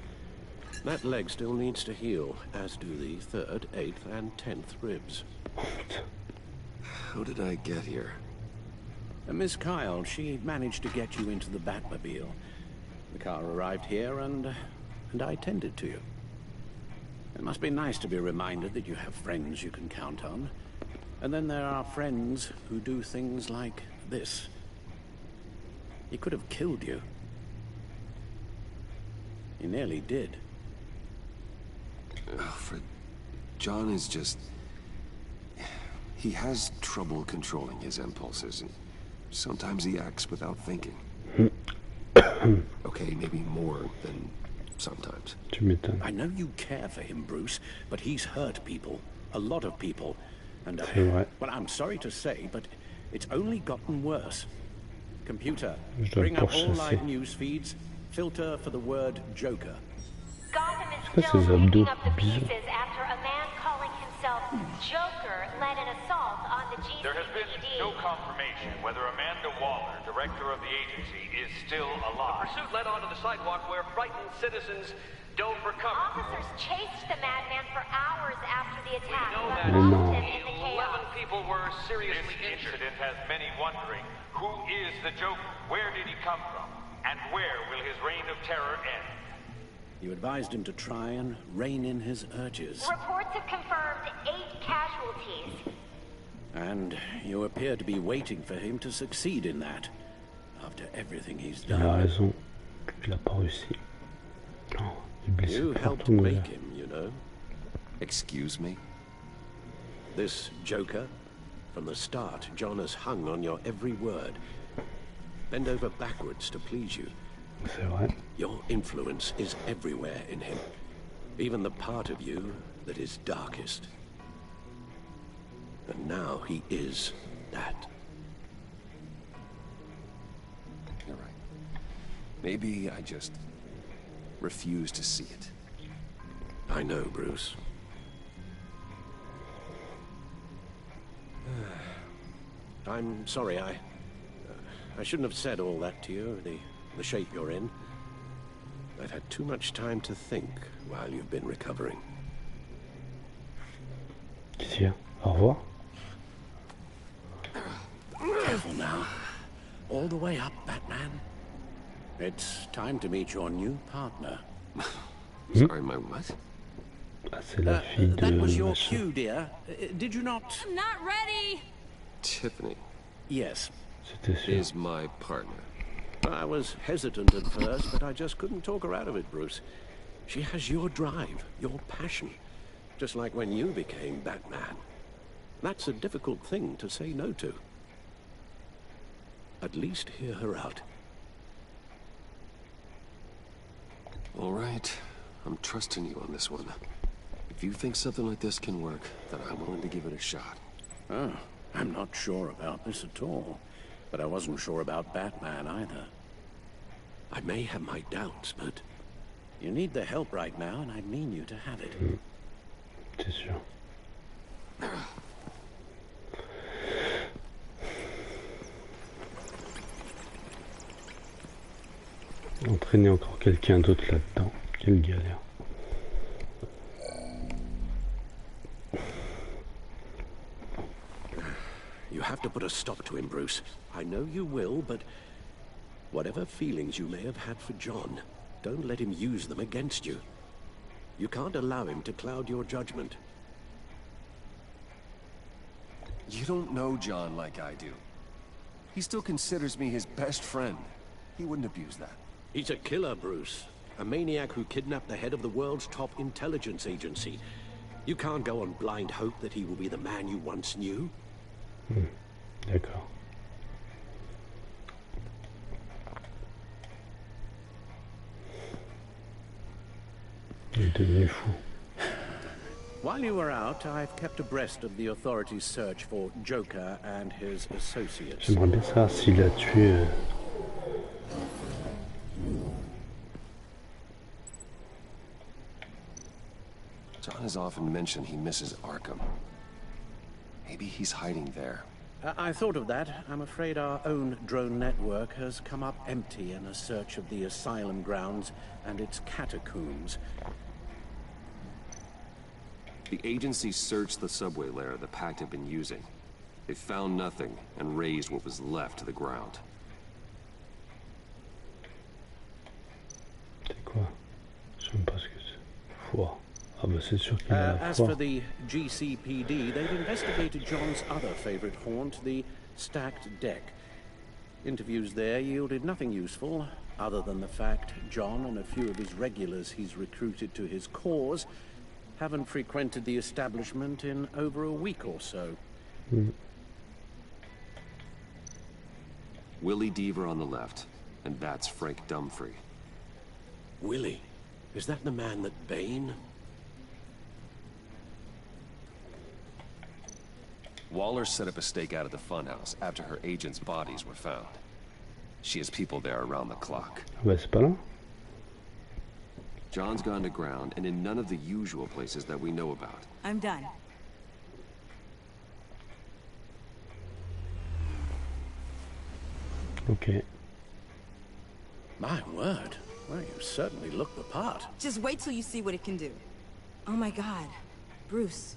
That leg still needs to heal, as do the 3rd, 8th, and 10th ribs. How did I get here? Miss Kyle, she managed to get you into the Batmobile. The car arrived here, and I tended to you. It must be nice to be reminded that you have friends you can count on. And then there are friends who do things like this. He could have killed you. He nearly did. Alfred, John is just... He has trouble controlling his impulses, and sometimes he acts without thinking. Okay, maybe more than sometimes. Tu m'étonnes. I know you care for him, Bruce, but he's hurt people. A lot of people. And, C'est vrai. well, I'm sorry to say, but it's only gotten worse. Computer, Je dois le bring up all pourchasser. live news feeds. Filter for the word Joker. Gotham is Pourquoi still ces picking abdos up the bizarres? pieces after a man calling himself Joker led an assault on the GCPD. There has been no confirmation whether Amanda Waller, director of the agency, is still alive. The pursuit led onto the sidewalk where frightened citizens dove for cover. Officers chased the madman for hours after the attack, know but that lost him in the 11 chaos. people were This seriously injured. incident has many wondering, who is the Joker? Where did he come from? And where will his reign of terror end? You advised him to try and rein in his urges. Reports have confirmed 8 casualties. And you appear to be waiting for him to succeed in that. After everything he's Il a done. raison. Il a pas réussi. Non, il est blessé You helped partout, mon make gars. him, you know. Excuse me? This Joker, from the start, John has hung on your every word. Bend over backwards to please you. C'est vrai. Your influence is everywhere in him. Even the part of you that is darkest. And now he is that. You're right. Maybe I just refuse to see it. I know, Bruce. I'm sorry, I shouldn't have said all that to you, the shape you're in. I've had too much time to think while you've been recovering. Qu'est-ce qu'il y a? Au revoir. Careful now. All the way up, Batman. It's time to meet your new partner. Sorry, my what? Ah, c'est la fille de That was your machin. cue, dear. Did you not? I'm not ready. Tiffany Yes. C'était sûr. is my partner. I was hesitant at first, but I just couldn't talk her out of it, Bruce. She has your drive, your passion. Just like when you became Batman. That's a difficult thing to say no to. At least hear her out. All right, I'm trusting you on this one. If you think something like this can work, then I'm willing to give it a shot. Oh, I'm not sure about this at all. But I wasn't sure about Batman either. I may have my doubts, but you need the help right now, and I mean you to have it. C'est sûr. Entraîner encore quelqu'un d'autre là-dedans. Quelle galère. You have to put a stop to him, Bruce. I know you will, but whatever feelings you may have had for John, don't let him use them against you. You can't allow him to cloud your judgment. You don't know John like I do. He still considers me his best friend. He wouldn't abuse that. He's a killer, Bruce. A maniac who kidnapped the head of the world's top intelligence agency. You can't go on blind hope that he will be the man you once knew. D'accord. Il est devenu fou. While you were out, I've kept abreast of the authorities' search for Joker and his associates. J'aimerais bien savoir s'il a tué. John has often mentioned he misses Arkham. Maybe he's hiding there. I thought of that. I'm afraid our own drone network has come up empty in a search of the asylum grounds and its catacombs. The agency searched the subway lair the Pact had been using. They found nothing and razed what was left to the ground. C'est quoi? Je sais même pas ce que c'est. Foire. Ah bah c'est sûr qu'il y a la As foire. for the GCPD, they've investigated John's other favorite haunt, the stacked deck. Interviews there yielded nothing useful, other than the fact John and a few of his regulars he's recruited to his cause haven't frequented the establishment in over a week or so. Willie Deaver on the left, and that's Frank Dumfrey. Willie? Is that the man that Bane? Waller set up a stakeout at the funhouse after her agents' bodies were found. She has people there around the clock. Ouais, c'est pas là. John's gone to ground and in none of the usual places that we know about. I'm done. Okay. My word. Well, you certainly look the part. Just wait till you see what it can do. Oh my God. Bruce,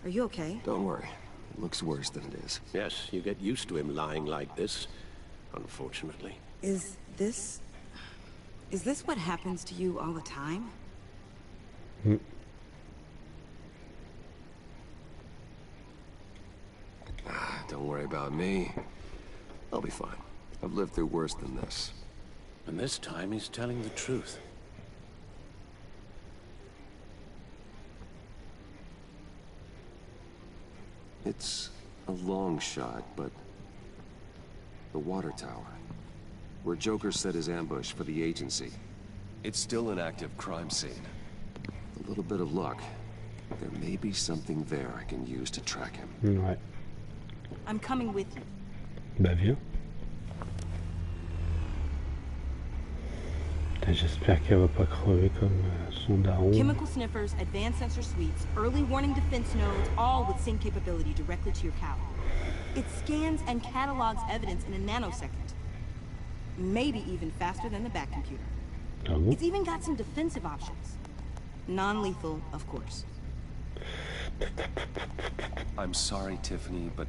are you okay? Don't worry. It looks worse than it is. Yes, you get used to him lying like this, unfortunately. Is this what happens to you all the time? Don't worry about me. I'll be fine. I've lived through worse than this. And this time he's telling the truth. It's a long shot, but the water tower, where Joker set his ambush for the agency, it's still an active crime scene. A little bit of luck, there may be something there I can use to track him. Ouais. I'm coming with you. Bah viens. J'espère qu'elle va pas crever comme son daron. Chemical sniffers, advanced sensor suites, early warning defense nodes, all with sync capability directly to your cow. It scans and catalogs evidence in a nanosecond. Maybe even faster than the back computer. Ah bon? It's even got some defensive options. Non-lethal, of course. I'm sorry, Tiffany, but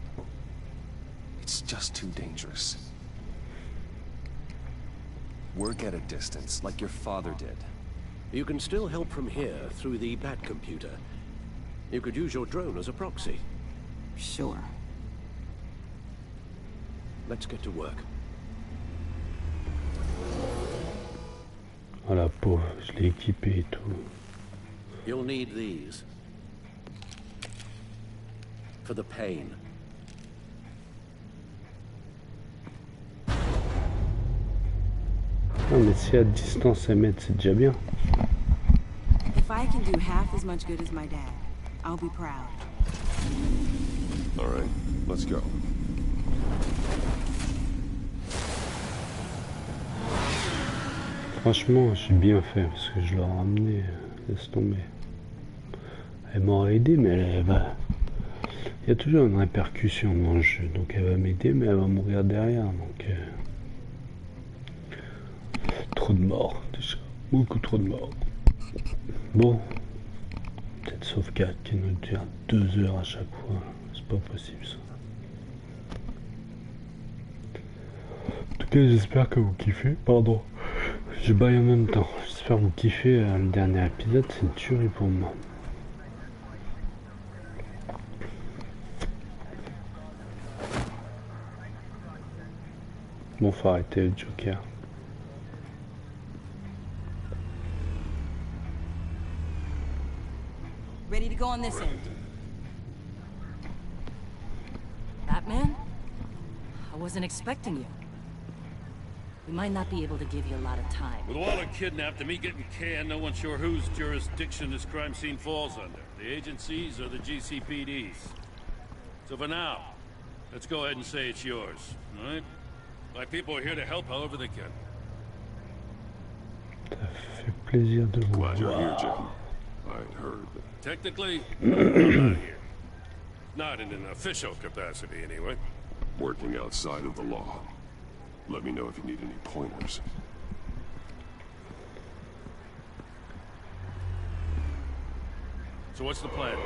it's just too dangerous. Work at a distance, like your father did. You can still help from here through the Bat computer. You could use your drone as a proxy. Sure. Let's get to work. Oh la pauvre, je l'ai équipé et tout. You'll need these. For the pain. Non mais si à distance elle m'aide, c'est déjà bien. If I can do half as much good as my dad, I'll be proud. All right, let's go. Franchement, j'ai bien fait parce que je l'ai ramené, laisse tomber. Elle m'aurait aidé, mais elle va... Il y a toujours une répercussion dans le jeu, donc elle va m'aider, mais elle va mourir derrière, donc... Trop de morts, déjà. Beaucoup trop de morts. Bon. Cette sauvegarde qui nous dure 2 heures à chaque fois, c'est pas possible ça. En tout cas, j'espère que vous kiffez, pardon. Je baille en même temps. J'espère que vous kiffez le dernier épisode, c'est une tuerie pour moi. Bon, faut arrêter le Joker. Ready to go on this end. Batman? I wasn't expecting you. We might not be able to give you a lot of time. With Waller kidnapped and me getting canned, no one's sure whose jurisdiction this crime scene falls under. The agencies or the GCPD's. So for now, let's go ahead and say it's yours, all right? My people are here to help however they can. Ça fait plaisir de vous Glad you're here, voir. Jim. I heard. Technically, I'm not here. Not in an official capacity, anyway. Working outside of the law. Let me know if you need any pointers. So what's the plan?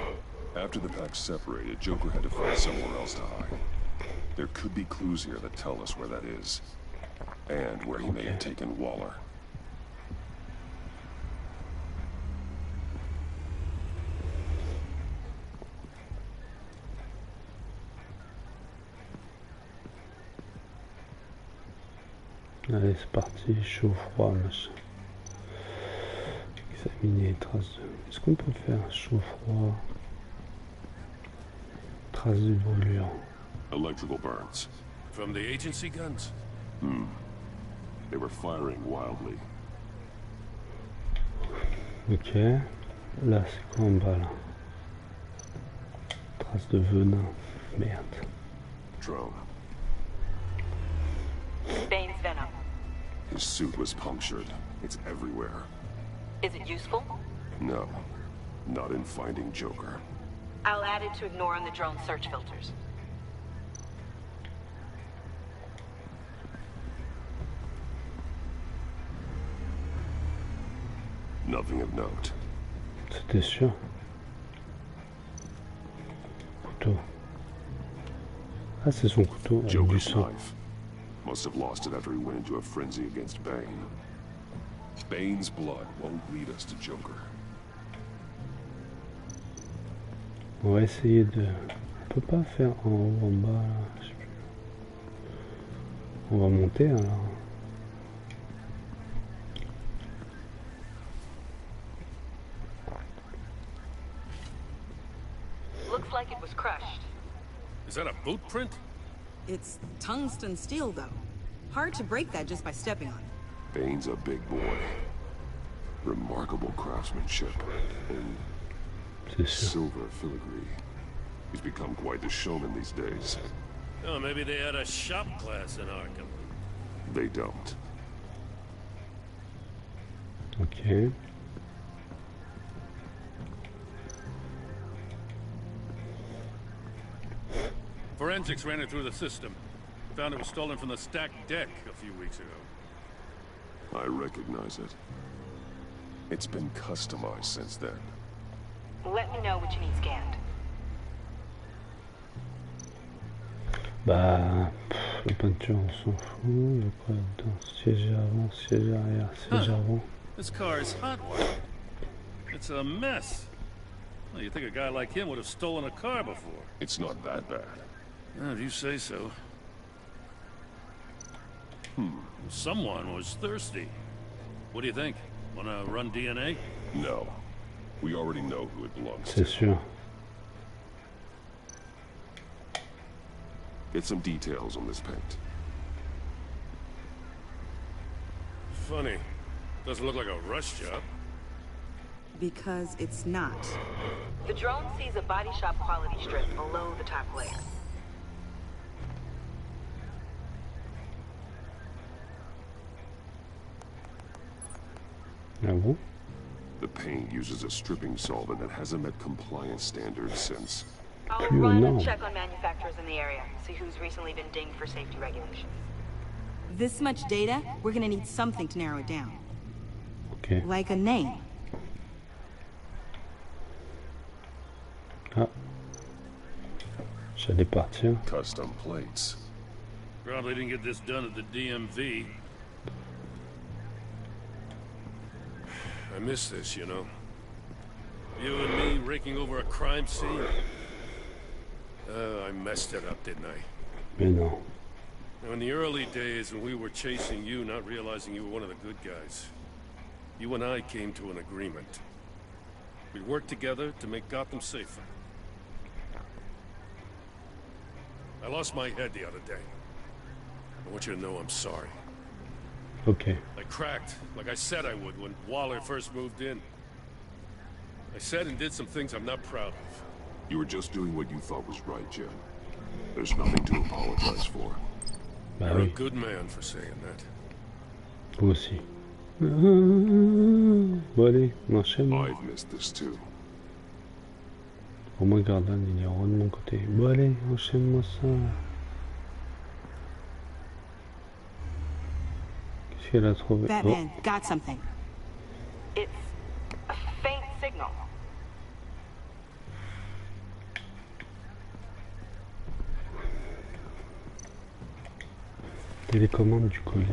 After the pack separated, Joker had to find somewhere else to hide. There could be clues here that tell us where that is. And where he may have taken Waller. Allez, c'est parti, chaud, froid, machin. Examiner les traces de... Est-ce qu'on peut faire chaud, froid? Traces de brûlure. Electrical burns. From the agency guns? They were firing wildly. Ok. Là, c'est quoi en bas là? Trace de venin. Merde. Drone. Bane's venom. His suit was punctured. It's everywhere. Is it useful? No. Not in finding Joker. I'll add it to ignore on the drone search filters. Nothing of note. C'était sûr. Couteau. Ah, c'est son couteau. Avec du Joker's sang. knife. Must have lost it after he went into a frenzy against Bane. Bane's blood won't lead us to Joker. On va essayer de... On peut pas faire en haut, en bas, là. Je sais plus. On va monter, alors. Looks like it was crushed. Is that a boot print? It's tungsten steel, though. Hard to break that just by stepping on it. Bane's a big boy. Remarkable craftsmanship. And silver filigree. He's become quite the showman these days. Oh, maybe they had a shop class in Arkham. They don't. Ok. Forensics ran it through the system. Found it was stolen from the stacked deck a few weeks ago. I recognize it. It's been customized since then. Let me know what you need scanned. Bah, la peinture, on s'en fout. Il y a quoi dedans? Siège avant, siège arrière, siège avant. This car is hotwired. It's a mess. Well, you think a guy like him would have stolen a car before? It's not that bad. If you say so. Someone was thirsty. What do you think? Wanna run DNA? No. We already know who it belongs C'est to. sûr. Get some details on this paint. Funny. Doesn't look like a rush job. Because it's not. The drone sees a body shop quality strip below the top layer. Ah bon? The paint uses a stripping solvent that hasn't met compliance standards since. I'll run a check on manufacturers in the area, see who's recently been dinged for safety regulations. This much data, we're gonna need something to narrow it down. Ok. Like a name. Ah. J'allais partir. Custom plates. Probably didn't get this done at the DMV. I miss this, you know. You and me raking over a crime scene. I messed it up, didn't I? Mais non. Now, in the early days when we were chasing you, not realizing you were one of the good guys, you and I came to an agreement. We worked together to make Gotham safer. I lost my head the other day. I want you to know I'm sorry. Ok. I cracked, like I said I would when Waller first moved in. I said and did some things I'm not proud of. You were just doing what you thought was right, Jim. There's nothing to apologize for. Bah You're oui. a good man for saying that. Vous aussi. Bon allez, on enchaîne. I've missed this too. Au moins Gordon, il est heureux de mon côté. Bon allez, enchaîne-moi ça. Qu'est-ce qu'elle a trouvé? Batman, got something. It's a faint signal. Télécommande du collet.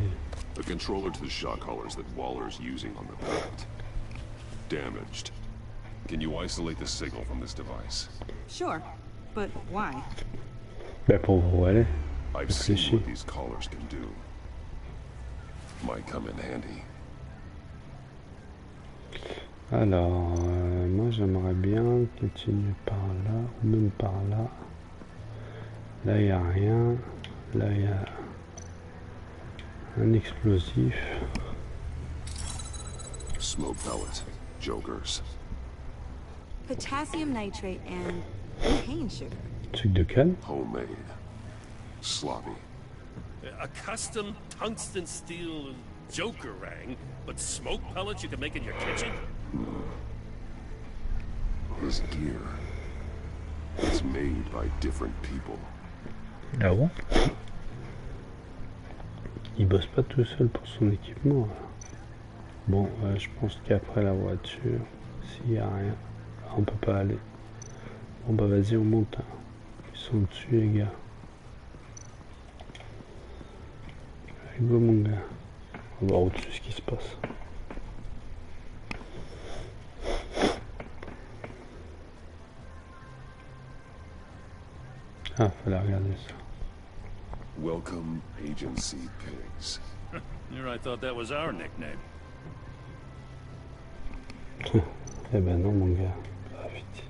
The controller to the shock collars that Waller's using on the pad. Damaged. Can you isolate the signal from this device? Sure, but why? Ben pour voir où elle est. I've seen what these collars can do. Might come in handy. Alors, moi j'aimerais bien continuer par là, ou même par là. Là il n'y a rien. Là il y a un explosif. Smoke pellet. Jokers. Potassium nitrate and cane sugar. Truc de canne. Homemade. Sloppy. A custom tungsten steel Joker ring, but smoke pellets you can make in your kitchen? His gear. It's made by different people. Ah bon? Il bosse pas tout seul pour son équipement. Bon, je pense qu'après la voiture, s'il n'y a rien, on peut pas aller. Bon bah vas-y, on monte. Hein. Ils sont dessus les gars. Allez, go mon gars. On va voir au-dessus ce qui se passe. Ah, fallait regarder ça. Welcome, agency pigs. Here I thought that was our nickname. Eh ben non, mon gars. Ah, vite.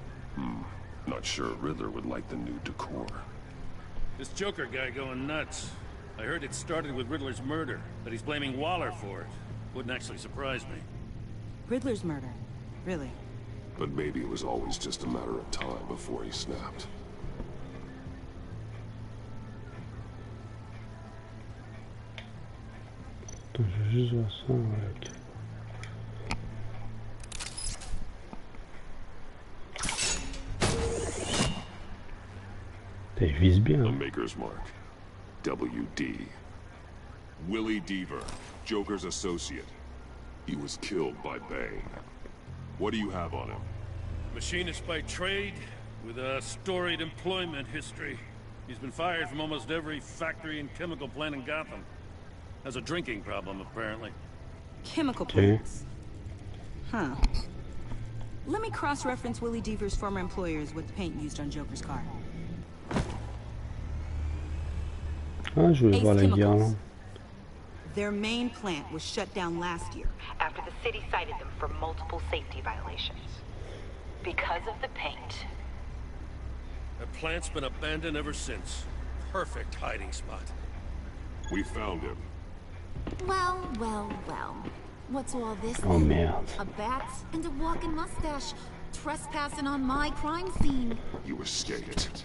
Not sure Riddler would like the new decor. This Joker guy going nuts. I heard it started with Riddler's murder, but he's blaming Waller for it. Wouldn't actually surprise me. Riddler's murder? Really? But maybe it was always just a matter of time before he snapped. Attends, je veux juste voir ça. Ouais, ok. Il vise bien. The Maker's Mark. WD. Willie Deaver, Joker's associate. He was killed by Bane. What do you have on him? Machinist by trade, with a storied employment history. He's been fired from almost every factory and chemical plant in Gotham. Has a drinking problem, apparently. Chemical plants? Huh. Let me cross-reference Willie Deaver's former employers with the paint used on Joker's car. Ah, je voulais voir la guirlande. Their main plant was shut down last year. After the city cited them for multiple safety violations. Because of the paint. The plant's been abandoned ever since. Perfect hiding spot. We found him. Well, well, well. What's all this Oh, then? merde. A bat and a walking mustache. Trespassing on my crime scene. You escaped.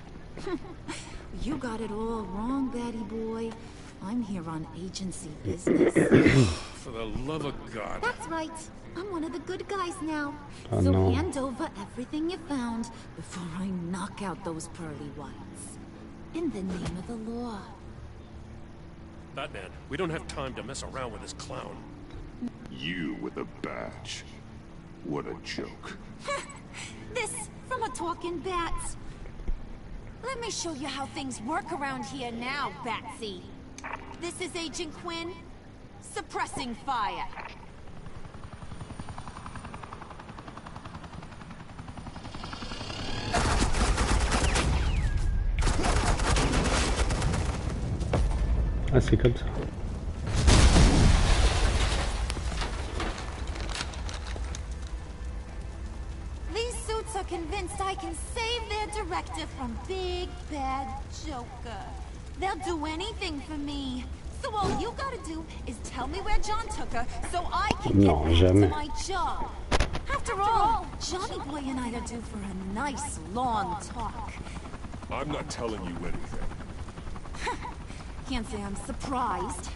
You got it all wrong, Batty boy. I'm here on agency business. For the love of God. That's right. I'm one of the good guys now. Oh, so no. hand over everything you found before I knock out those pearly whites. In the name of the law. Batman, we don't have time to mess around with this clown. You with a badge. What a joke. This from a talking bat. Let me show you how things work around here now, Batsy. This is Agent Quinn. Suppressing fire. Ah, c'est comme ça. These suits are convinced I can save their director from Big Bad Joker. They'll do anything for me. So all you gotta do is tell me where John took her so I can get back to my job. After all, Johnny Boy and I are due for a nice long talk. I'm not telling you anything. Can't say I'm surprised.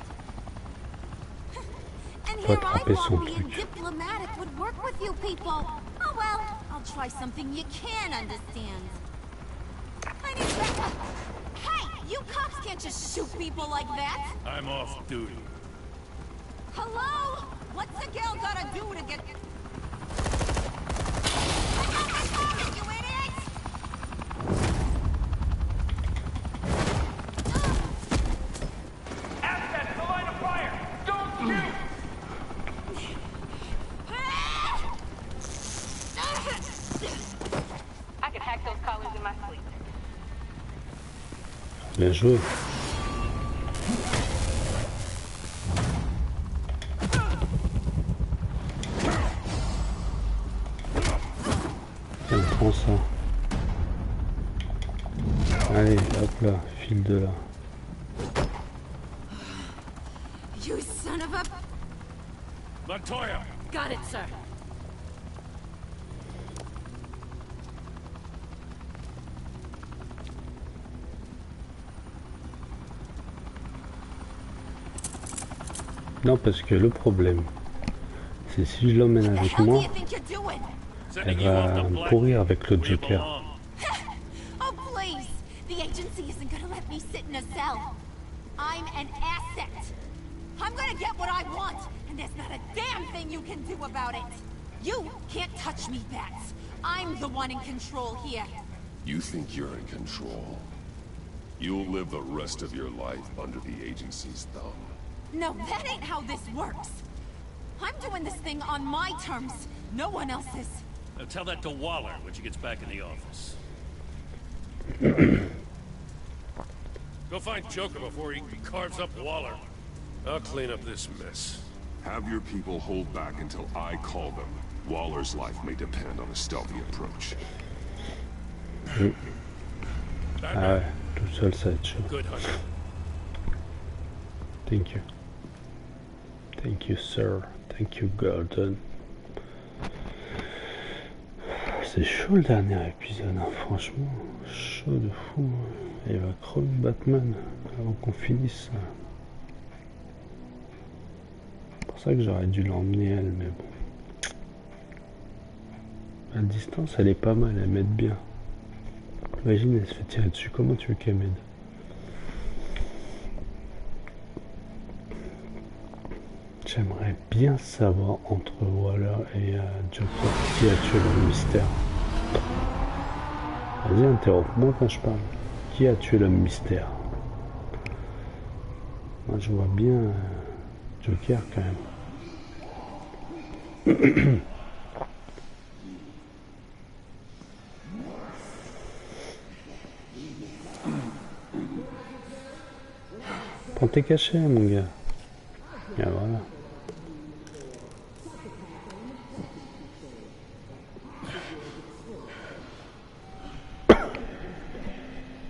And Toi, here I attraper son thought being truc. diplomatic would work with you people. Oh well, I'll try something you can understand. I need backup. Hey, you cops can't just shoot people like that. I'm off duty. Hello? What's a girl gotta do to get... You idiot! Assets, the line of fire! Don't shoot! I can hack those collars in my sleep. Bien joué. Tiens, prends ça. Allez, hop là, file de là. You son of a... Montoya! Got it, sir. Non, parce que le problème, c'est si je l'emmène avec moi, elle va pourrir avec le Joker. Oh, please! The agency isn't gonna let me sit in a cell. I'm an asset. I'm gonna get what I want, and there's not a damn thing you can do about it. You can't touch me, Bats. I'm the one in control here. You think you're in control? You'll live the rest of your life under the agency's thumb. No, that ain't how this works. I'm doing this thing on my terms. No one else's. Tell that to Waller when she gets back in the office. Go find Joker before he carves up Waller. I'll clean up this mess. Have your people hold back until I call them. Waller's life may depend on a stealthy approach. Ah ouais, tout seul ça va être chaud. Good hunter. Thank you. Thank you, sir. Thank you, Gordon. C'est chaud le dernier épisode, hein, franchement. Chaud de fou. Et il va crever Batman avant qu'on finisse. C'est pour ça que j'aurais dû l'emmener elle, mais bon. À distance, elle est pas mal, elle m'aide bien. Imagine, elle se fait tirer dessus, comment tu veux qu'elle m'aide? J'aimerais bien savoir entre Waller et Joker qui a tué le mystère. Vas-y, interromps-moi quand je parle. Qui a tué le mystère? Moi, je vois bien Joker quand même. Prends tes cachets, mon gars. Et voilà.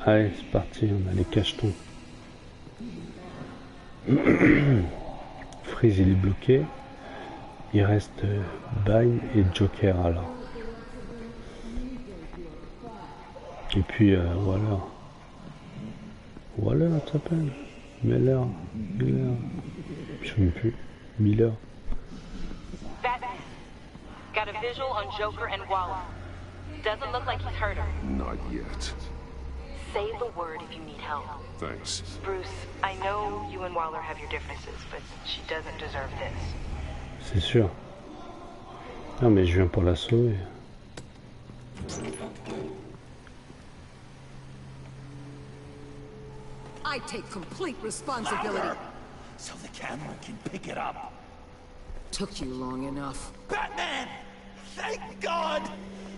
Allez, c'est parti, on a les cachetons. Freeze, il est bloqué. Il reste Bane et Joker alors. Et puis voilà. Voilà, ça s'appelle. Miller. Je ne sais plus. Miller. Batman. Got a visual on Joker and Waller. Doesn't look like he's hurt her. Not yet. Say the word if you need help. Thanks. Bruce, I know you and Waller have your differences, but she doesn't deserve this. C'est sûr. Non mais je viens pour la sauver. I take complete responsibility. Louder, so the camera can pick it up. Took you long enough. Batman! Thank God!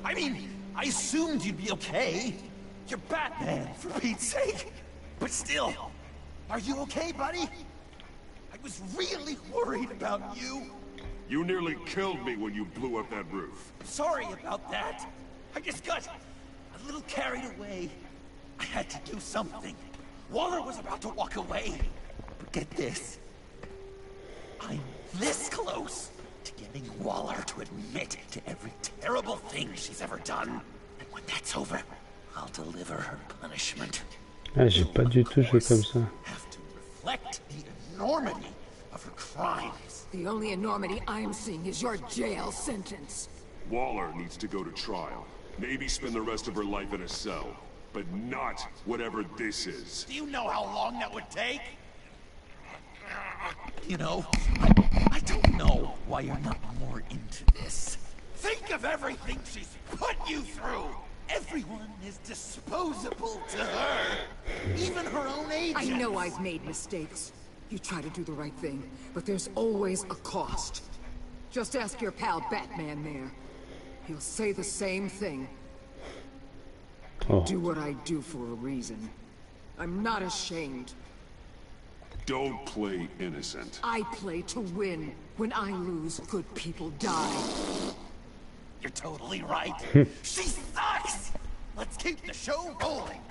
I mean, I assumed you'd be okay. You're Batman, for Pete's sake. But still, are you okay, buddy? I was really worried about you. You nearly killed me when you blew up that roof. Sorry about that. I just got a little carried away. I had to do something. Waller was about to walk away. But get this. I'm this close to getting Waller to admit to every terrible thing she's ever done. And when that's over, I'll deliver her punishment. Ah, j'ai pas du tout joué comme ça. Have to reflect the enormity of her crimes. The only enormity I'm seeing is your jail sentence. Waller needs to go to trial. Maybe spend the rest of her life in a cell. But not whatever this is. Do you know how long that would take? You know, I don't know why you're not more into this. Think of everything she's put you through! Everyone is disposable to her. Even her own agents. I know I've made mistakes. You try to do the right thing, but there's always a cost. Just ask your pal Batman there. He'll say the same thing. Oh. Do what I do for a reason. I'm not ashamed. Don't play innocent. I play to win. When I lose, good people die. You're totally right. She sucks! Let's keep the show rolling.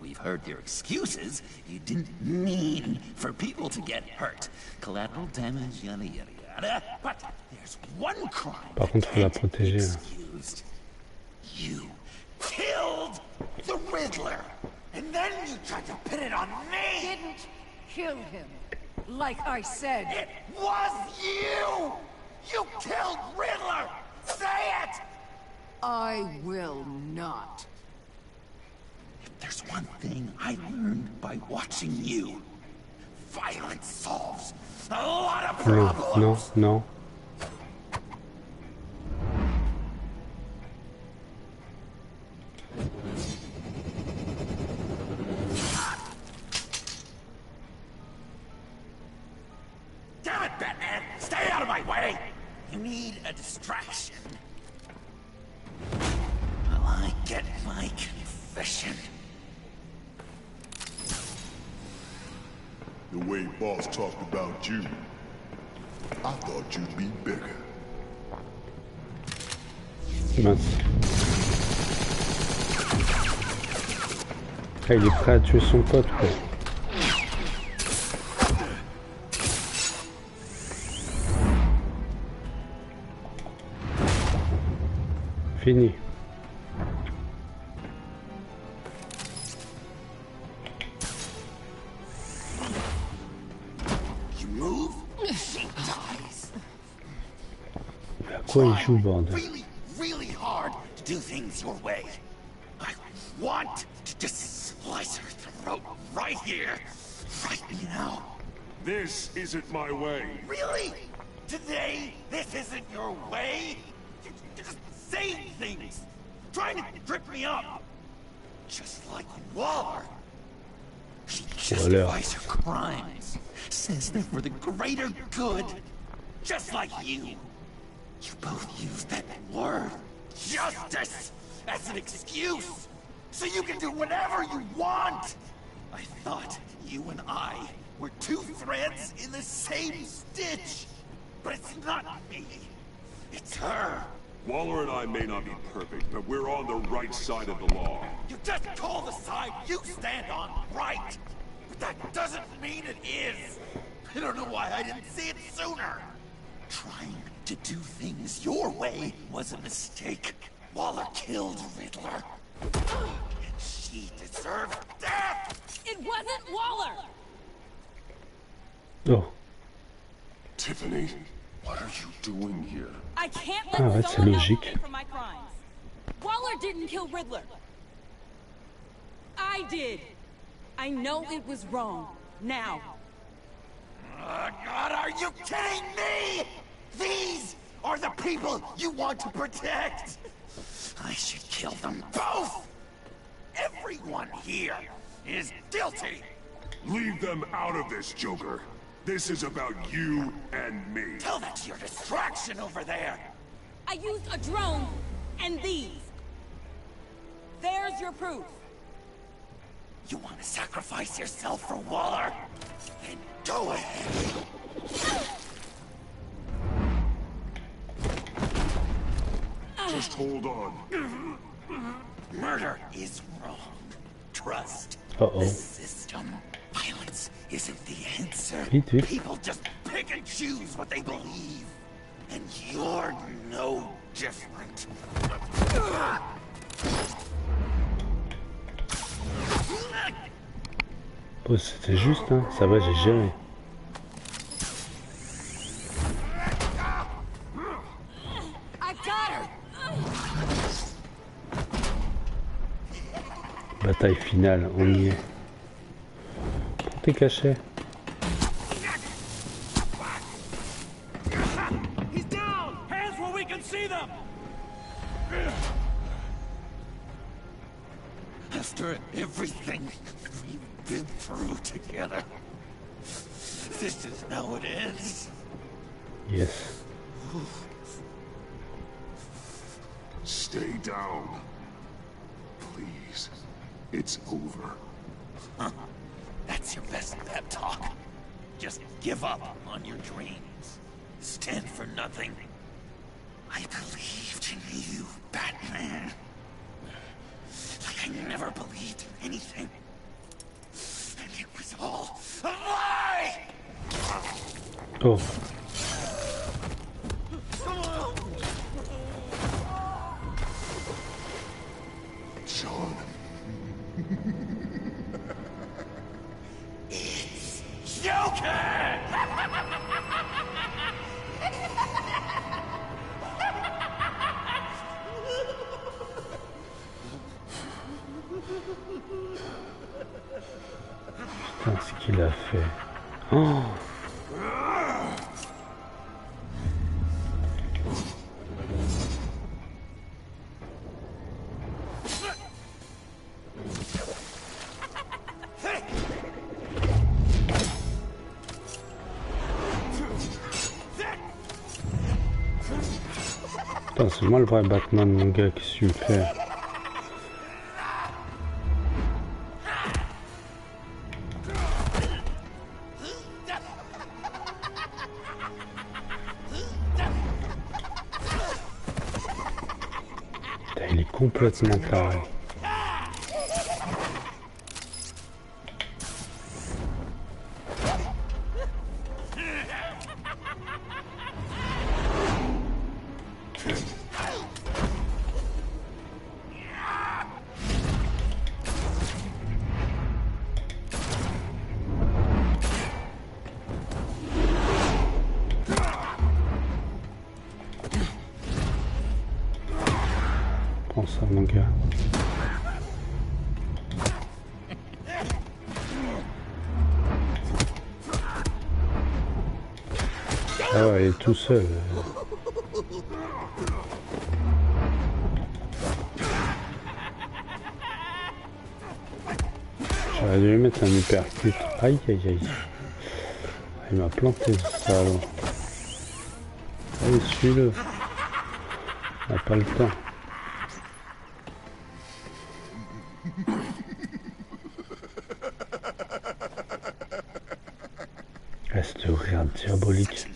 We've heard your excuses. You didn't mean for people to get hurt. Collateral damage, yada yada yada. But there's one crime Par contre, faut la protéger. excused. You killed the Riddler! And then you tried to pin it on me! Didn't kill him. Like I said. It was you! You killed Riddler! Say it! I will not. If there's one thing I learned by watching you, violence solves a lot of problems. Non. Damn it, Batman! Stay out of my way! You need a distraction. Will I get my confession? The way Boss talked about you, I thought you'd be bigger. Mince. Ah, il est prêt à tuer son pote, quoi. Fini. Mais à quoi il joue, bordel? Really hard to do things your way. I want to just slice her throat right here, right now. This isn't my way. Really? Today, this isn't your way? You're just saying things, trying to trip me up. Just like Waller. She justifies her crimes, says they're for the greater good. Just like you. You both use that word, justice, as an excuse, so you can do whatever you want. I thought you and I were two threads in the same stitch, but it's not me. It's her. Waller and I may not be perfect, but we're on the right side of the law. You just call the side you stand on right, but that doesn't mean it is. I don't know why I didn't see it sooner. Trying to do things your way was a mistake. Waller killed Riddler. And she deserved death! It wasn't Waller! Oh. Tiffany, what are you doing here? I can't Ah let ouais, c'est someone else logique. pay for my crimes. Waller didn't kill Riddler. I did. I know it was wrong. Now. God, are you kidding me? These are the people you want to protect. I should kill them both. Everyone here is guilty. Leave them out of this, Joker. This is about you and me. Tell that to your distraction over there. I used a drone and these. There's your proof. You want to sacrifice yourself for Waller? Then go ahead. Just hold on. Murder is wrong. Trust the system. Violence isn't the answer. People just pick and choose what they believe. And you're no different. Oh, c'était juste, hein. Ça va, j'ai géré. Bataille finale, on y est. Prends tes cachets. He's down! Hands where we can see them! After everything we've been through together, this is how it ends. Yes. Stay down. Please. It's over. Huh. That's your best pep talk. Just give up on your dreams. Stand for nothing. I believed in you, Batman. Like I never believed in anything. And it was all a lie! Oh. John. It's Joker! Putain, ce qu'il a fait. Oh! C'est moi le vrai Batman, mon gars, qui suis faire. Il est complètement taré. Prends ça, mon gars. Ah ouais, il est tout seul. J'aurais dû lui mettre un hypercute. Aïe aïe aïe. Il m'a planté ce salaud. Allez, suis-le. On n'a pas le temps. Reste de rire diabolique.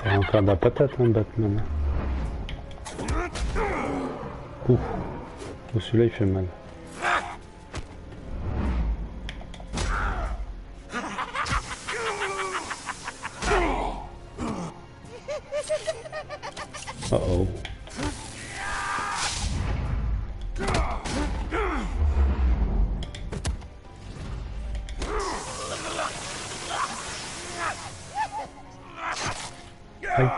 T'as encore de la patate, hein, Batman. Ouh, celui-là il fait mal. Oh. Aïe.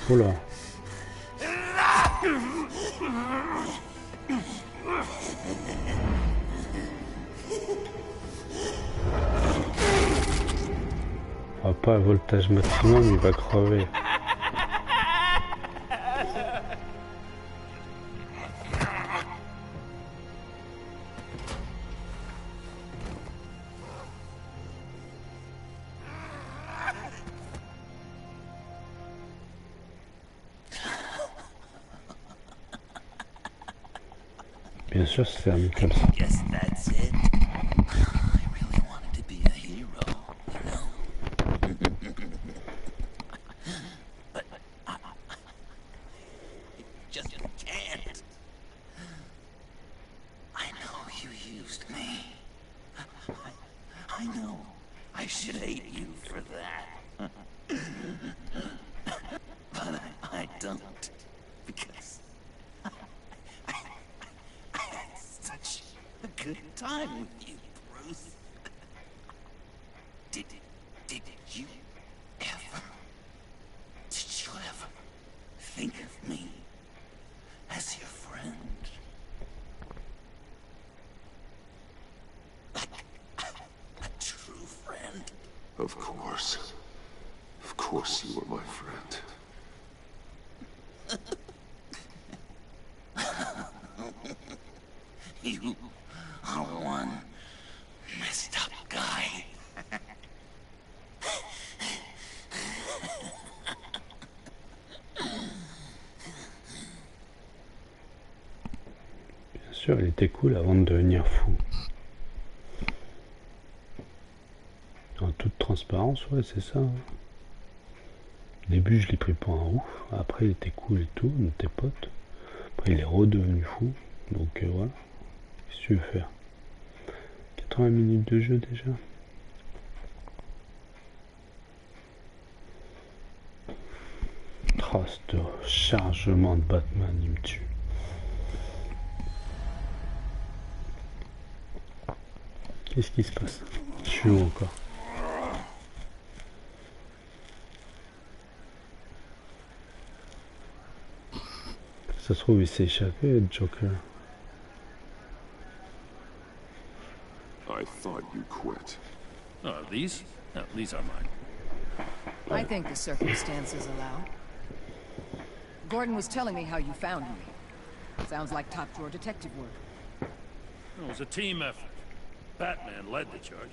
Oula. Ah, pas à voltage maximum, il va crever. Bien sûr, c'est un comme ça. Of course you were my friend. You are one messed up guy. Bien sûr, il était cool avant de devenir fou. En toute transparence, ouais, c'est ça. Hein. début, je l'ai pris pour un ouf. Après, il était cool et tout, on était potes. Après, il est redevenu fou. Donc voilà. Qu'est-ce que tu veux faire? 80 minutes de jeu déjà. Oh, ce chargement de Batman, il me tue. Qu'est-ce qui se passe? Je suis où encore? Ça se trouve, il s'est échappé, Joker. I thought you quit. Oh, these? No, these are mine. I think the circumstances allow. Gordon was telling me how you found me. Sounds like top-drawer detective work. It was a team effort. Batman led the charge.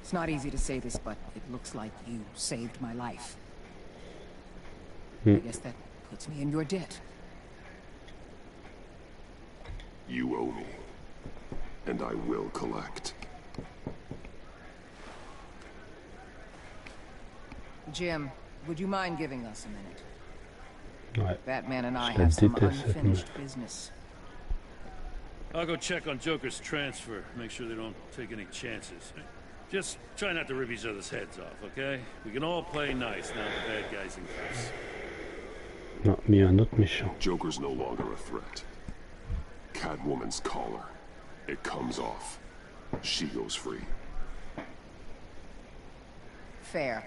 It's not easy to say this, but it looks like you saved my life. I guess that puts me in your debt. You owe me. And I will collect. Jim, would you mind giving us a minute? Ouais. Batman and I Je la have some déteste, cette unfinished meuf. business. I'll go check on Joker's transfer, make sure they don't take any chances. Just try not to rip each other's heads off, okay? We can all play nice now the bad guy's in case. Non, mais il y a un autre méchant. Joker's no longer a threat. Catwoman's collar. It comes off. She goes free. Fair.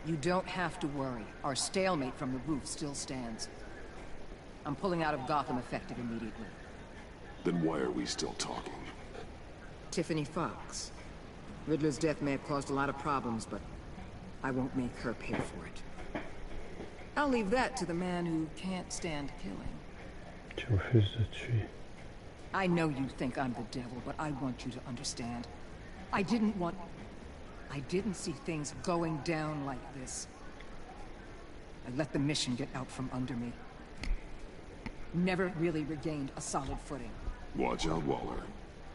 You don't have to worry. Our stalemate from the roof still stands. I'm pulling out of Gotham effective immediately. Then why are we still talking? Tiffany Fox. Riddler's death may have caused a lot of problems, but I won't make her pay for it. I'll leave that to the man who can't stand killing. Tu refuses de tuer. I know you think I'm the devil, but I want you to understand. I didn't see things going down like this. I let the mission get out from under me. Never really regained a solid footing. Watch out, Waller,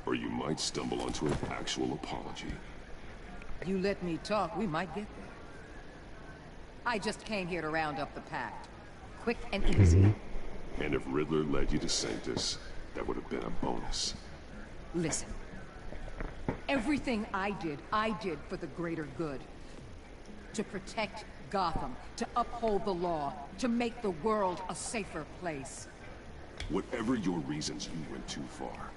or you might stumble onto an actual apology. You let me talk, we might get there. I just came here to round up the pact. Quick and easy. And if Riddler led you to Sanctus, that would have been a bonus. Listen. Everything I did for the greater good. To protect Gotham, to uphold the law, to make the world a safer place. Whatever your reasons, you went too far.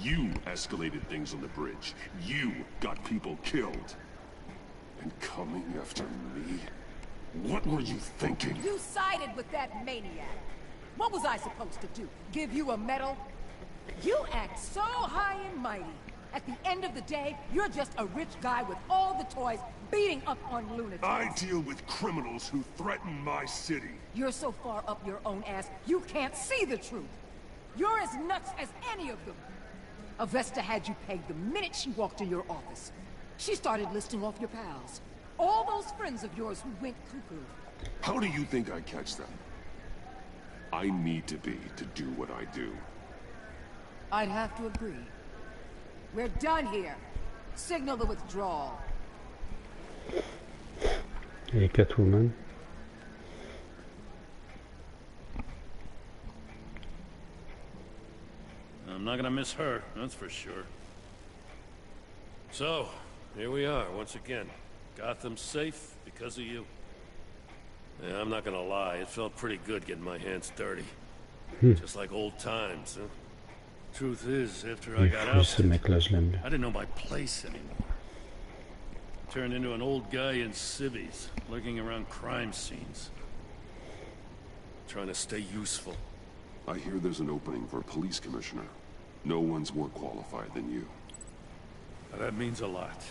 You escalated things on the bridge. You got people killed. And coming after me? What were you thinking? You sided with that maniac. What was I supposed to do? Give you a medal? You act so high and mighty. At the end of the day, you're just a rich guy with all the toys beating up on lunatics. I deal with criminals who threaten my city. You're so far up your own ass, you can't see the truth. You're as nuts as any of them. Avesta had you pegged the minute she walked in your office. She started listing off your pals. All those friends of yours who went cuckoo. How do you think I catch them? I need to be to do what I do. I'd have to agree. We're done here. Signal the withdrawal. Et Catwoman. I'm not gonna miss her, that's for sure. So, here we are, once again. Gotham's safe because of you. Yeah, I'm not gonna lie, it felt pretty good getting my hands dirty. Just like old times, huh? Truth is, after I got out, I didn't know my place anymore. Turned into an old guy in civvies, lurking around crime scenes. Trying to stay useful. I hear there's an opening for a police commissioner. No one's more qualified than you. Now, that means a lot.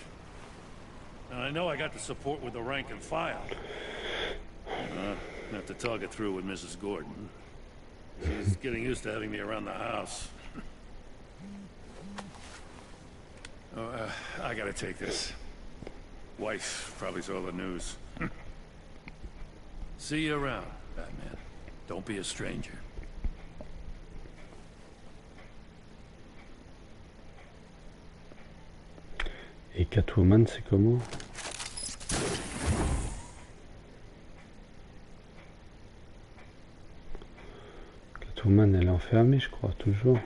And I know I got the support with the rank and file. I have to talk it through with Mrs. Gordon. She's getting used to having me around the house. I gotta take this. Wife probably saw the news. See you around, Batman. Don't be a stranger. Et Catwoman, c'est comment? Catwoman, elle est enfermée, je crois, toujours.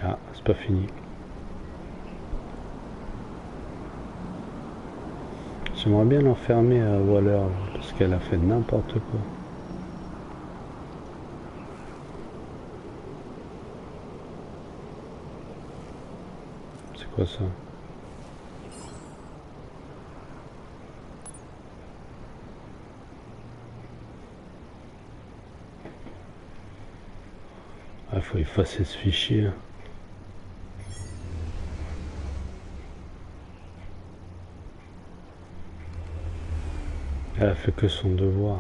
Ah, c'est pas fini. J'aimerais bien l'enfermer à Waller, parce qu'elle a fait n'importe quoi. C'est quoi ça? Ah, faut effacer ce fichier. Elle a fait que son devoir.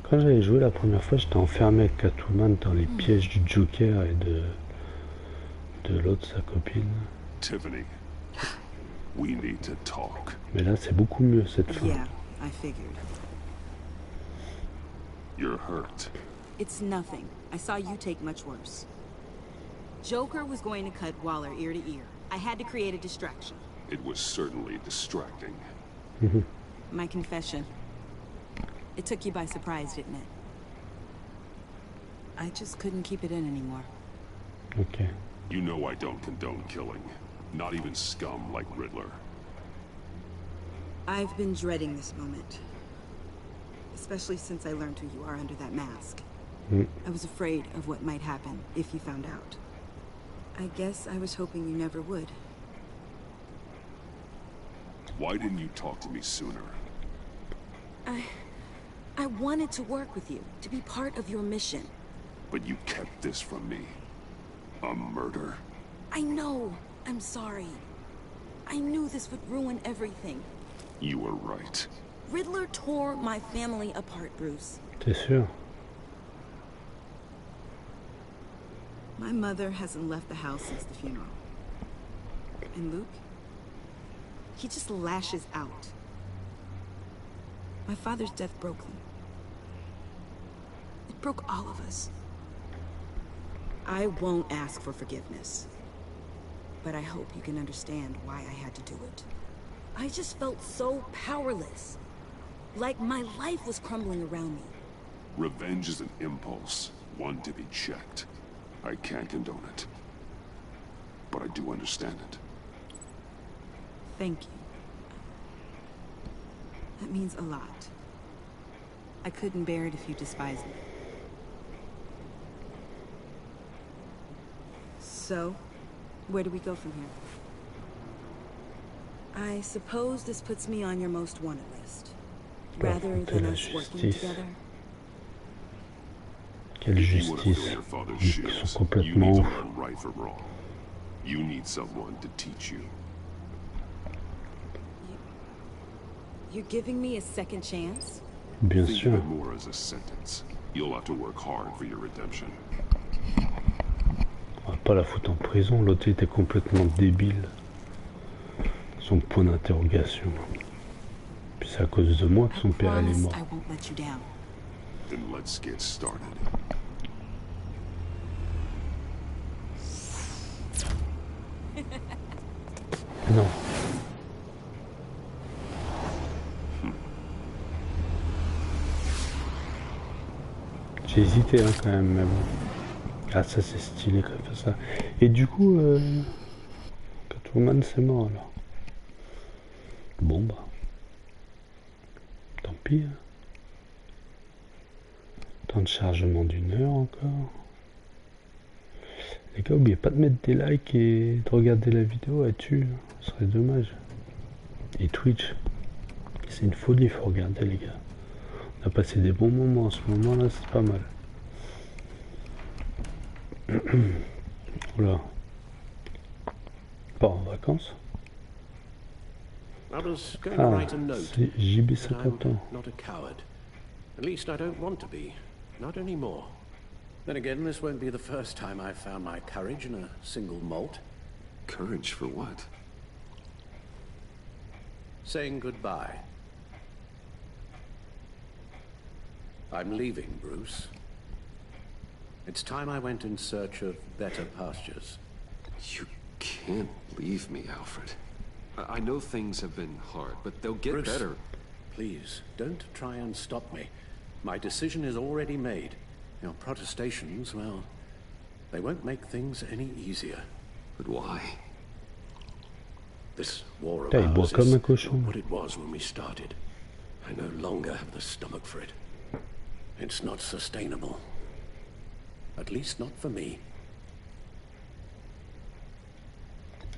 Quand j'avais joué la première fois, j'étais enfermé avec Catwoman dans les pièges du Joker et de l'autre, sa copine. Tiffany, we need to talk. Mais là, c'est beaucoup mieux cette fin. Yeah, I figured. You're hurt. It's nothing. I saw you take much worse. Joker was going to cut Waller ear to ear. I had to create a distraction. It was certainly distracting. My confession. It took you by surprise, didn't it? I just couldn't keep it in anymore. Okay. You know I don't condone killing. Not even scum like Riddler. I've been dreading this moment. Especially since I learned who you are under that mask. I was afraid of what might happen if you found out. I guess I was hoping you never would. Why didn't you talk to me sooner? I wanted to work with you, to be part of your mission. But you kept this from me. A murder? I know. I'm sorry. I knew this would ruin everything. You were right. Riddler tore my family apart, Bruce. T'es sûr? My mother hasn't left the house since the funeral. And Luke? He just lashes out. My father's death broke them. It broke all of us. I won't ask for forgiveness. But I hope you can understand why I had to do it. I just felt so powerless. Like my life was crumbling around me. Revenge is an impulse, one to be checked. I can't condone it. But I do understand it. Thank you. That means a lot. I couldn't bear it if you despised me. So, where do we go from here? I suppose this puts me on your most wanted list. Rather than us working together. Quelle justice. Ils sont complètement ouf. Right or wrong. You need someone to teach you. You're giving me a second chance? Bien Think sûr. of it more as a sentence. You'll have to work hard for your redemption. On va pas la foutre en prison, l'autre était complètement débile. Son point d'interrogation. Puis c'est à cause de moi que son père est mort. Then let's get started. Non. J'ai hésité hein, quand même, mais bon. Ah ça c'est stylé quand même ça. Et du coup, Catwoman c'est mort alors. Bon bah. Tant pis. Hein. Temps de chargement d'1 heure encore. Les gars, n'oubliez pas de mettre des likes et de regarder la vidéo à dessus. Ce serait dommage. Et Twitch. C'est une folie, il faut regarder les gars. On a passé des bons moments en ce moment là, c'est pas mal. Oula. Pas en vacances. I was going to write a note. C'est JB50 ans. Not a coward. At least I don't want to be. Not anymore. Then again, this won't be the first time I've found my courage in a single malt. Courage for what? Saying goodbye. I'm leaving, Bruce. It's time I went in search of better pastures. You can't leave me, Alfred. I know things have been hard, but they'll get Bruce, better. Please, don't try and stop me. My decision is already made. Your protestations, well, they won't make things any easier. But why? This war of Putain, il boit ours comme un is cochon. not what it was when we started. I no longer have the stomach for it. It's not sustainable. At least not for me.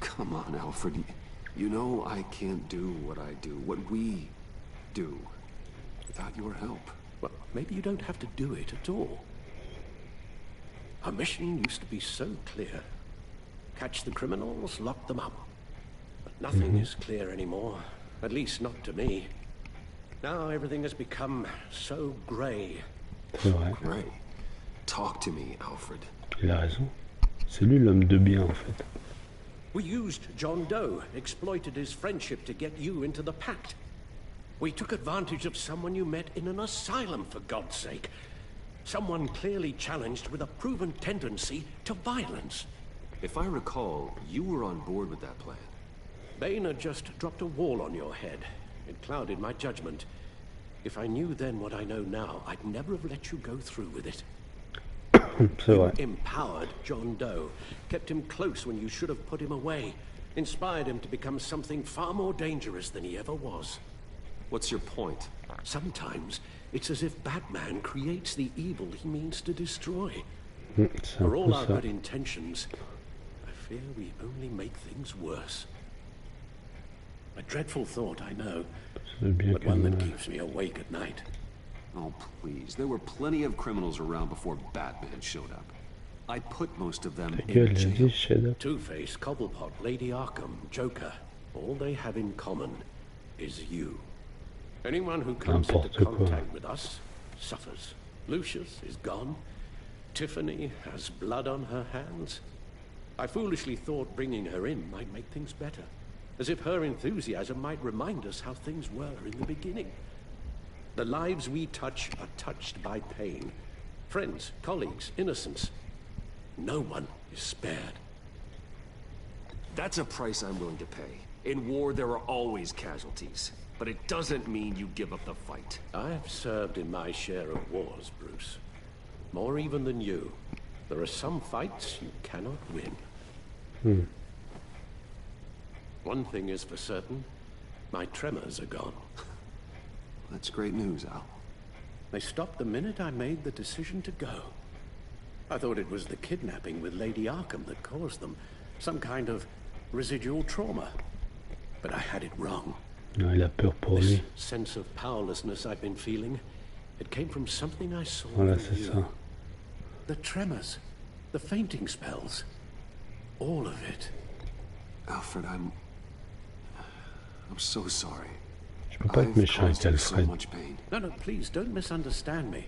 Come on, Alfred. You know I can't do what I do, what we do, without your help. Well, maybe you don't have to do it at all. Our mission used to be so clear. Catch the criminals, lock them up. But nothing is clear anymore. At least not to me. Now everything has become so grey. C'est vrai. Grey. Talk to me, Alfred. Il a raison. C'est lui l'homme de bien, en fait. We used John Doe, exploited his friendship to get you into the pact. We took advantage of someone you met in an asylum, for God's sake. Someone clearly challenged with a proven tendency to violence. If I recall, you were on board with that plan. Bane had just dropped a wall on your head. It clouded my judgment. If I knew then what I know now, I'd never have let you go through with it. C'est vrai. You empowered John Doe, kept him close when you should have put him away, inspired him to become something far more dangerous than he ever was. What's your point? Sometimes it's as if Batman creates the evil he means to destroy. C'est un For all peu our ça. good intentions, I fear we only make things worse. A dreadful thought, I know, C'est bien but one that que... keeps me awake at night. Oh, please. There were plenty of criminals around before Batman showed up. I put most of them Ta gueule, in j'ai jail. dit, Shadow. Two-Face, Cobblepot, Lady Arkham, Joker, all they have in common is you. Anyone who comes into N'importe quoi. contact with us suffers. Lucius is gone. Tiffany has blood on her hands. I foolishly thought bringing her in might make things better, as if her enthusiasm might remind us how things were in the beginning. The lives we touch are touched by pain. Friends, colleagues, innocents. No one is spared. That's a price I'm willing to pay. In war, there are always casualties. But it doesn't mean you give up the fight. I've served in my share of wars, Bruce. More even than you. There are some fights you cannot win. One thing is for certain. My tremors are gone. That's great news, Al. They stopped the minute I made the decision to go. I thought it was the kidnapping with Lady Arkham that caused them. Some kind of residual trauma. But I had it wrong. Non, il a peur pour This lui. sense of powerlessness I've been feeling, it came from something I saw Voilà, in c'est you. ça. The tremors, the fainting spells, all of it. Alfred, I'm so sorry. Je peux pas être méchant avec caused you so Alfred. much pain. No, please, don't misunderstand me.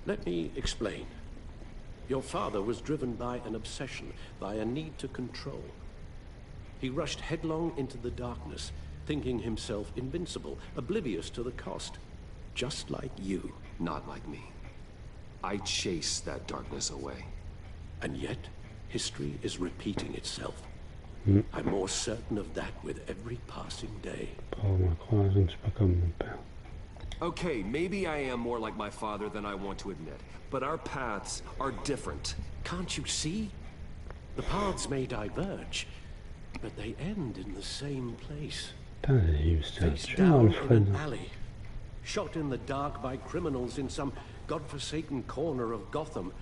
Let me explain. Your father was driven by an obsession, by a need to control. He rushed headlong into the darkness, thinking himself invincible, oblivious to the cost. Just like you. Not like me. I chase that darkness away. And yet, history is repeating itself. I'm more certain of that with every passing day. Oh, Macron, je ne suis pas comme mon père. Okay, maybe I am more like my father than I want to admit, but our paths are different. Can't you see? The paths may diverge, but they end in the same place. Putain, c'est un Face tueur, down in Alfred. an alley, shot in the dark by criminals in some godforsaken corner of Gotham.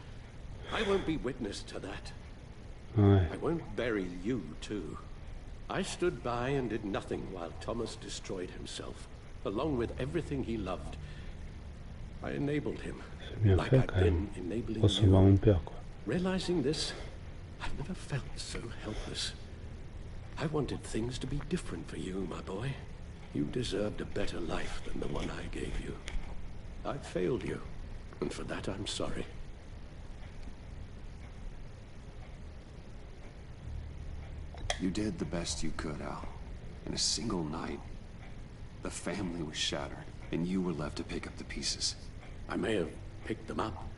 I won't be witness to that. Ouais. I won't bury you, too. I stood by and did nothing while Thomas destroyed himself, along with everything he loved. I enabled him, C'est bien like fait I'd quand même. been enabling Recevoir you. mon père, quoi. Realizing this, I've never felt so helpless. I wanted things to be different for you, my boy. You deserved a better life than the one I gave you. I failed you, and for that I'm sorry. You did the best you could, Al. In a single night, the family was shattered, and you were left to pick up the pieces. I may have picked them up,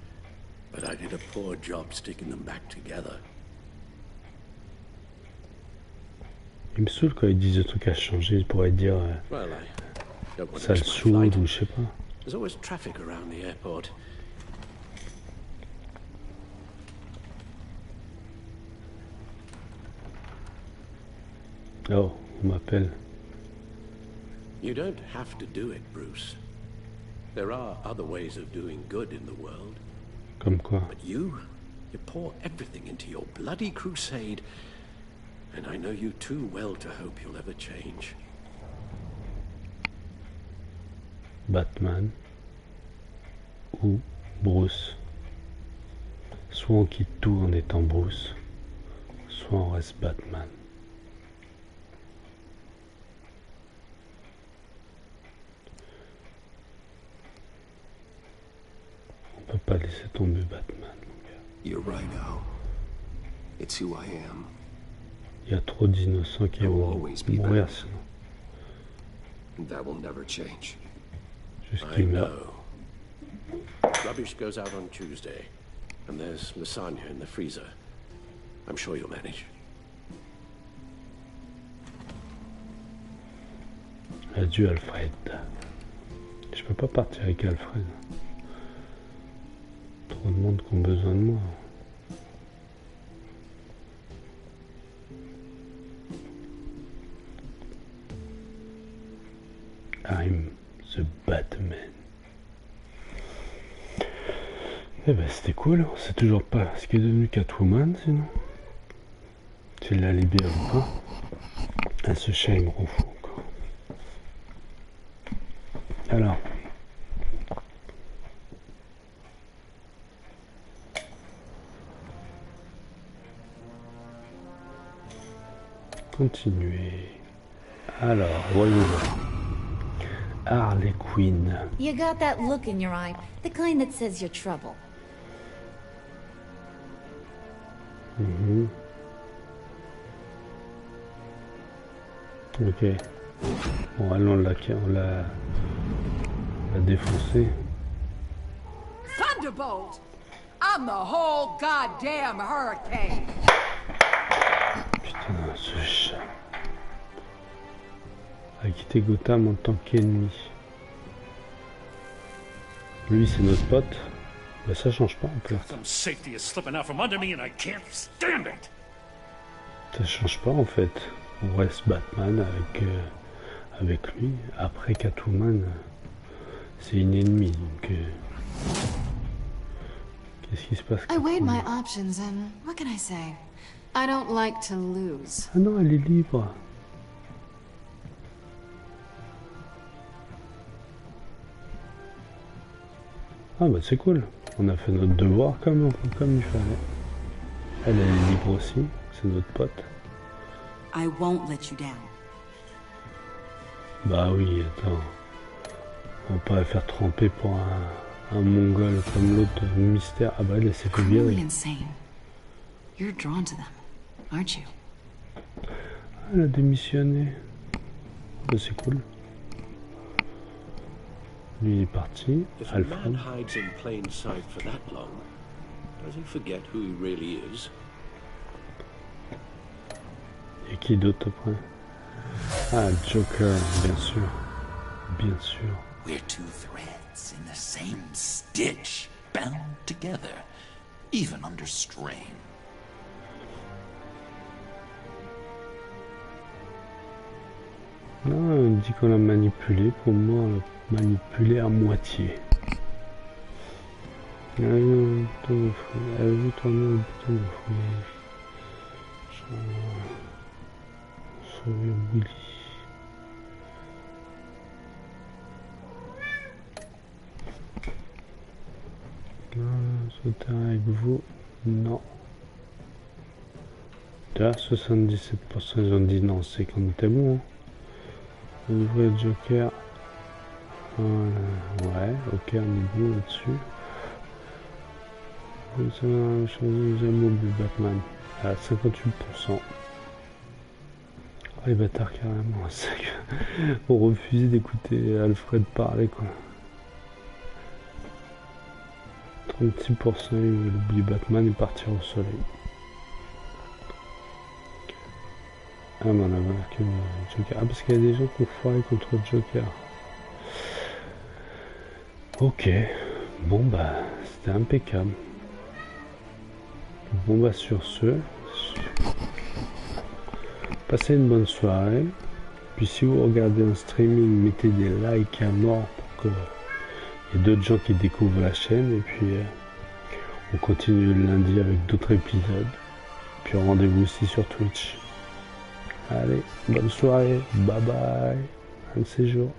but I did a poor job sticking them back together. Il me saoule quand ils disent le truc a changé, ils pourraient dire ça le saoule ou je sais pas. There's always traffic around the airport. Oh, on m'appelle. You don't have to do it, Bruce. There are other ways of doing good in the world. Comme quoi? But you pour everything into your bloody crusade, and I know you too well to hope you'll ever change. Batman ou Bruce. Soit on quitte tout en étant Bruce, soit on reste Batman. On peut pas laisser tomber Batman, mon gars. You're right, Al. It's who I am. Il y a trop d'innocents qui vont mourir sinon. That will never change. Jusqu'ils meurent. Rubbish goes out on Tuesday, and there's lasagna in the freezer. I'm sure you'll manage. Adieu Alfred. Je peux pas partir avec Alfred. Trop de monde qui ont besoin de moi. I'm the Batman. Eh ben c'était cool, c'est toujours pas ce qui est devenu Catwoman sinon. S'il l'a libéré ou pas. Ah, ce chat il me rend fou encore. Alors. Continuer. Alors, voyons voir. Harley Quinn. You got that look in your eye, the kind that says you're trouble. Ok. Bon, allons on l'a défoncé. Thunderbolt! I'm the whole goddamn hurricane! Putain, ce chat. A quitté Gotham en tant qu'ennemi. Lui, c'est notre pote. Bah, ça change pas en fait. Ça change pas en fait. On reste Batman avec lui. Après Catwoman, c'est une ennemie. Donc, qu'est-ce qui se passe? I weighed my options and what can I say? I don't like to lose. Ah non, elle est libre. Ah bah c'est cool, on a fait notre devoir comme il fallait. Elle est libre aussi, c'est notre pote. I won't let you down. Bah oui, attends. On va pas la faire tremper pour un mongol comme l'autre mystère. Ah bah elle s'est fait virer. Insane. You're drawn to them, aren't you? Elle a démissionné. Bah, c'est cool. Lui il est parti. If a man hides in plain sight for that long, does he forget who he really is? Et qui d'autre après? Ah, Joker, bien sûr. Bien sûr. We're two threads in the same stitch, bound together, even under strain. Non, on dit qu'on l'a manipulé. Pour moi, on l'a manipulé à moitié. Allez, vous tournez le bouton de fouillage. Sauver Willy. Sauter avec vous. Non. Là, 77%, ils ont dit non, c'est qu'on était bon. Hein. Ouvrir le Joker. Ouais, ok, on est bon là-dessus. Choisir le mobile Batman à 58%. les bâtards carrément. On refusait d'écouter Alfred parler quoi. 36% il veut oublier Batman et partir au soleil. Ah mais on a marqué Joker. Ah parce qu'il y a des gens qui ont foiré contre Joker. Ok. Bon bah c'était impeccable. Bon bah sur ce, passez une bonne soirée. Puis si vous regardez un streaming, mettez des likes à mort pour que il y ait d'autres gens qui découvrent la chaîne. Et puis on continue le lundi avec d'autres épisodes. Puis rendez-vous aussi sur Twitch. Allez, bonne soirée, bye bye, un de ces jours.